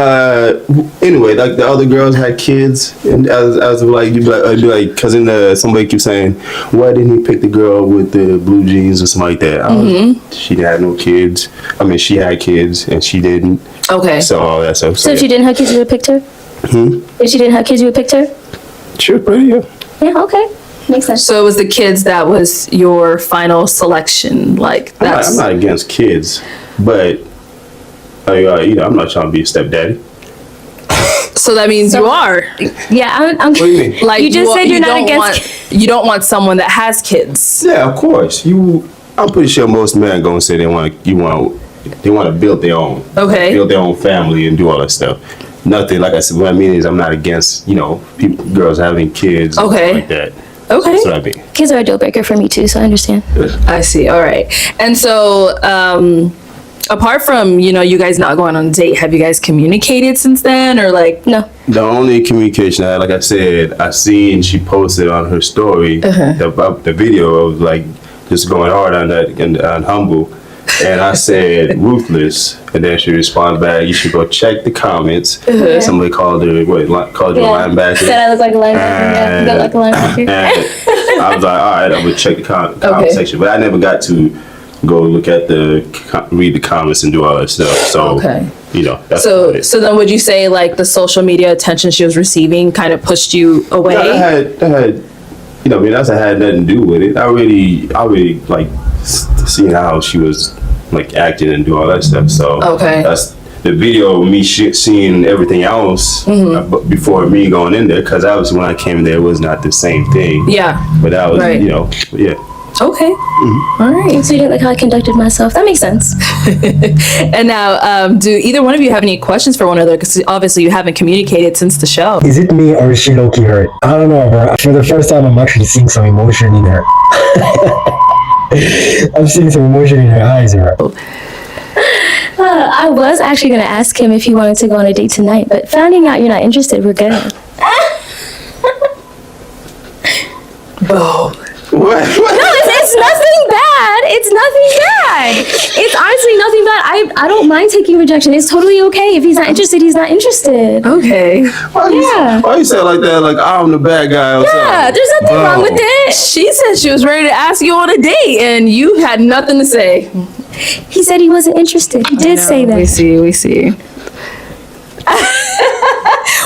anyway, like the other girls had kids, and as like you'd be like, cause somebody keeps saying, why didn't he pick the girl with the blue jeans or something like that? She had no kids. I mean, she had kids and she didn't. Okay. So all that stuff. So if she didn't have kids, you would have picked her? If she didn't have kids, you would have picked her? Sure, pretty, yeah. Yeah, okay. Makes sense. So it was the kids that was your final selection. Like that's. I'm not against kids, but I'm not trying to be a stepdaddy. So that means you are. Yeah, I'm. What do you mean? Like you just said, you're not against. You don't want someone that has kids. Yeah, of course. I'm pretty sure most men gonna say they want to build their own. Okay. Build their own family and do all that stuff. Nothing, like I said, what I mean is I'm not against girls having kids. Okay. Like that. Okay. That's what I mean. Kids are a deal breaker for me too, so I understand. I see. All right. And so, apart from you guys not going on a date, have you guys communicated since then, or like no? The only communication I had, like I said, I seen she posted on her story the video of like just going hard on that and on Humble, and I said ruthless, and then she responded back, you should go check the comments. Somebody called her a linebacker. Said I look like a linebacker. Yeah, you look like a linebacker. And I was like, all right, I'm gonna check the comment section, but I never got to go look at read the comments and do all that stuff. So that's so then would you say like the social media attention she was receiving kind of pushed you away? No, that had nothing to do with it. I really like seeing how she was like acting and do all that stuff. So that's the video of me seeing everything else before me going in there, because obviously when I came in there it was not the same thing. Yeah. But that was yeah. Okay. All right. So you didn't like how I conducted myself. That makes sense. And now, do either one of you have any questions for one another? Because obviously you haven't communicated since the show. Is it me or is she low-key hurt? I don't know, bro. For the first time, I'm actually seeing some emotion in her. I'm seeing some emotion in her eyes, bro. I was actually going to ask him if he wanted to go on a date tonight, but finding out you're not interested, we're good. Bo. What? No, it's nothing bad. It's nothing bad. It's honestly nothing bad. I don't mind taking rejection. It's totally okay. If he's not interested, he's not interested. Okay. Why you say it like that? Like I'm the bad guy or something? Yeah, there's nothing wrong with it. She said she was ready to ask you on a date, and you had nothing to say. He said he wasn't interested. He did say that. We see.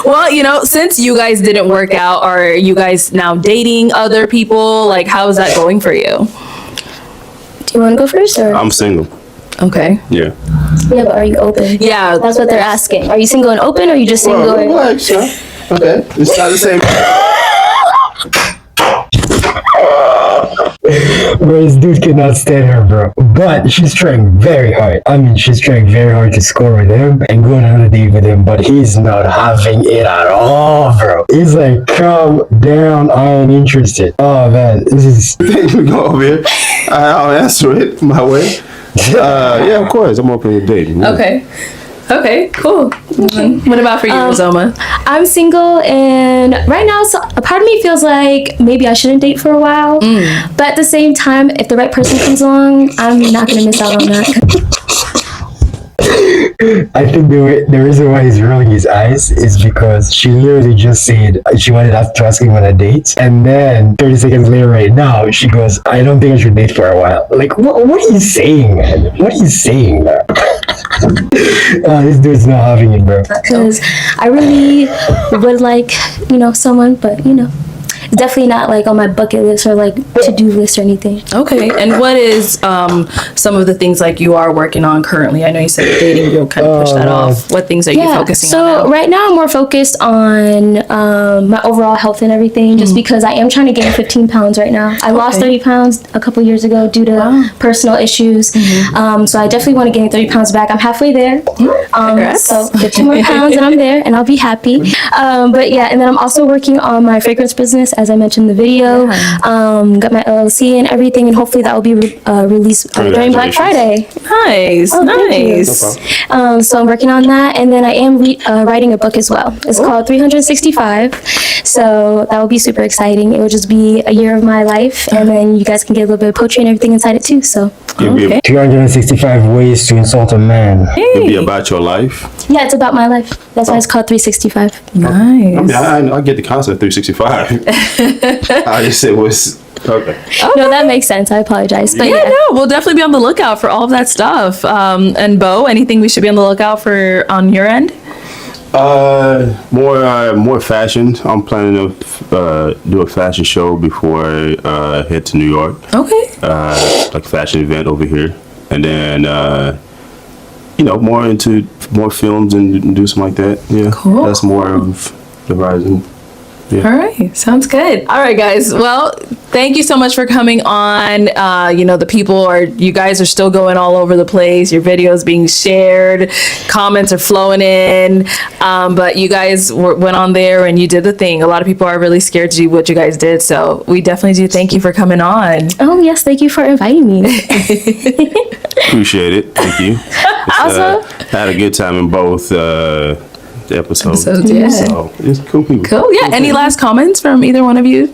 Well, since you guys didn't work out, are you guys now dating other people? Like, how is that going for you? Do you want to go first, or? I'm single. Okay. Yeah. Yeah, but are you open? Yeah. That's what they're asking. Are you single and open, or are you just single? Well, relax, huh? Okay. It's not the same. Bro, this dude cannot stand her, bro. But she's trying very hard. I mean, she's trying very hard to score with him and go on another date with him, but he's not having it at all, bro. He's like, calm down, I am interested. Oh, man, this is... Thank you, go over here. I'll answer it my way. Yeah, of course. I'm open to dating. Yeah. Okay. Okay, cool. What about for you, Rizoma? I'm single, and right now, so a part of me feels like maybe I shouldn't date for a while. But at the same time, if the right person comes along, I'm not gonna miss out on that. I think the reason why he's rolling his eyes is because she literally just said she wanted to ask him on a date, and then 30 seconds later right now, she goes, I don't think I should date for a while. Like, what are you saying, man? What are you saying, man? This dude's not having it, bro. Because I really would like, someone, but, it's definitely not like on my bucket list or like to-do list or anything. Okay, and what is some of the things like you are working on currently? I know you said dating, you'll kind of push that off. What things are you focusing on now? Right now I'm more focused on my overall health and everything, just because I am trying to gain 15 pounds right now. I lost 30 pounds a couple years ago due to personal issues. So I definitely want to gain 30 pounds back. I'm halfway there. So 15 more pounds and I'm there and I'll be happy. But yeah, and then I'm also working on my fragrance business, as I mentioned in the video. Got my LLC and everything, and hopefully that will be released during Black Friday. Nice, nice. So I'm working on that, and then I am writing a book as well. It's called 365. So that will be super exciting. It will just be a year of my life, and then you guys can get a little bit of poetry and everything inside it too. So 365 ways to insult a man. It'll be about your life. yeah, it's about my life. That's why it's called 365. Nice. I mean, I get the concept 365. I just said was okay. No, that makes sense. I apologize. But yeah, no, we'll definitely be on the lookout for all of that stuff. And Bo, anything we should be on the lookout for on your end? More fashion. I'm planning to do a fashion show before I head to New York. Okay. Like a fashion event over here, and then more into more films and do something like that. Yeah, cool. That's more of the horizon. Yeah. All right, sounds good. All right, guys. Well, thank you so much for coming on. You guys are still going all over the place. Your videos being shared, comments are flowing in. But you guys went on there and you did the thing. A lot of people are really scared to do what you guys did. So we definitely do thank you for coming on. Oh yes, thank you for inviting me. Appreciate it. Thank you. Also, had a good time in both. Episodes, yeah. So it's cool people. Cool. Yeah. Any last comments from either one of you?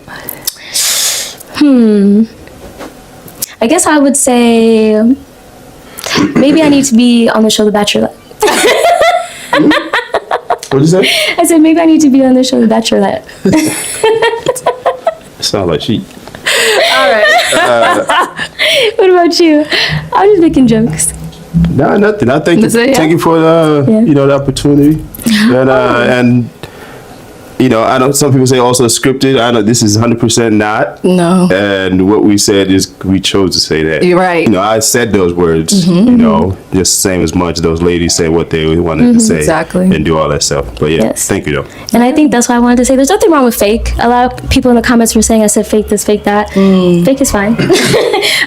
I guess I would say maybe I need to be on the show The Bachelorette. What'd you say? I said maybe I need to be on the show The Bachelorette. Sounds like she. All right. What about you? I'm just making jokes. No, nothing. I thank you for the opportunity, and I know some people say also scripted. I know this is 100% not. No. And what we said is we chose to say that. You're right. I said those words. Just the same as much those ladies say what they wanted to say. Exactly. And do all that stuff. But yeah, thank you though. And I think that's why I wanted to say there's nothing wrong with fake. A lot of people in the comments were saying I said fake this, fake that. Fake is fine.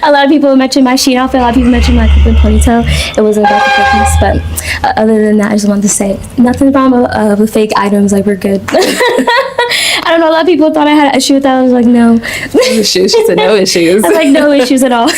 A lot of people mentioned my sheen outfit. A lot of people mentioned my clip and ponytail. It wasn't about the fakeness, but other than that, I just wanted to say nothing wrong with fake items. Like, we're good. I don't know. A lot of people thought I had an issue with that. I was like, no. She said no issues. I was like, no issues at all.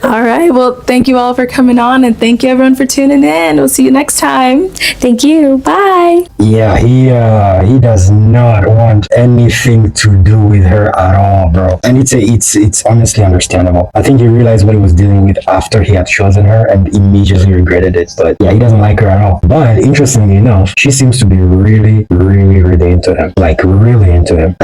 All right. Well, thank you all for coming on, and thank you everyone for tuning in. We'll see you next time. Thank you. Bye. Yeah, he does not want anything to do with her at all, bro. And it's honestly understandable. I think he realized what he was dealing with after he had chosen her and immediately regretted it. But yeah, he doesn't like her at all. But interestingly enough, she seems to be really, really, really into him. Like, really into him.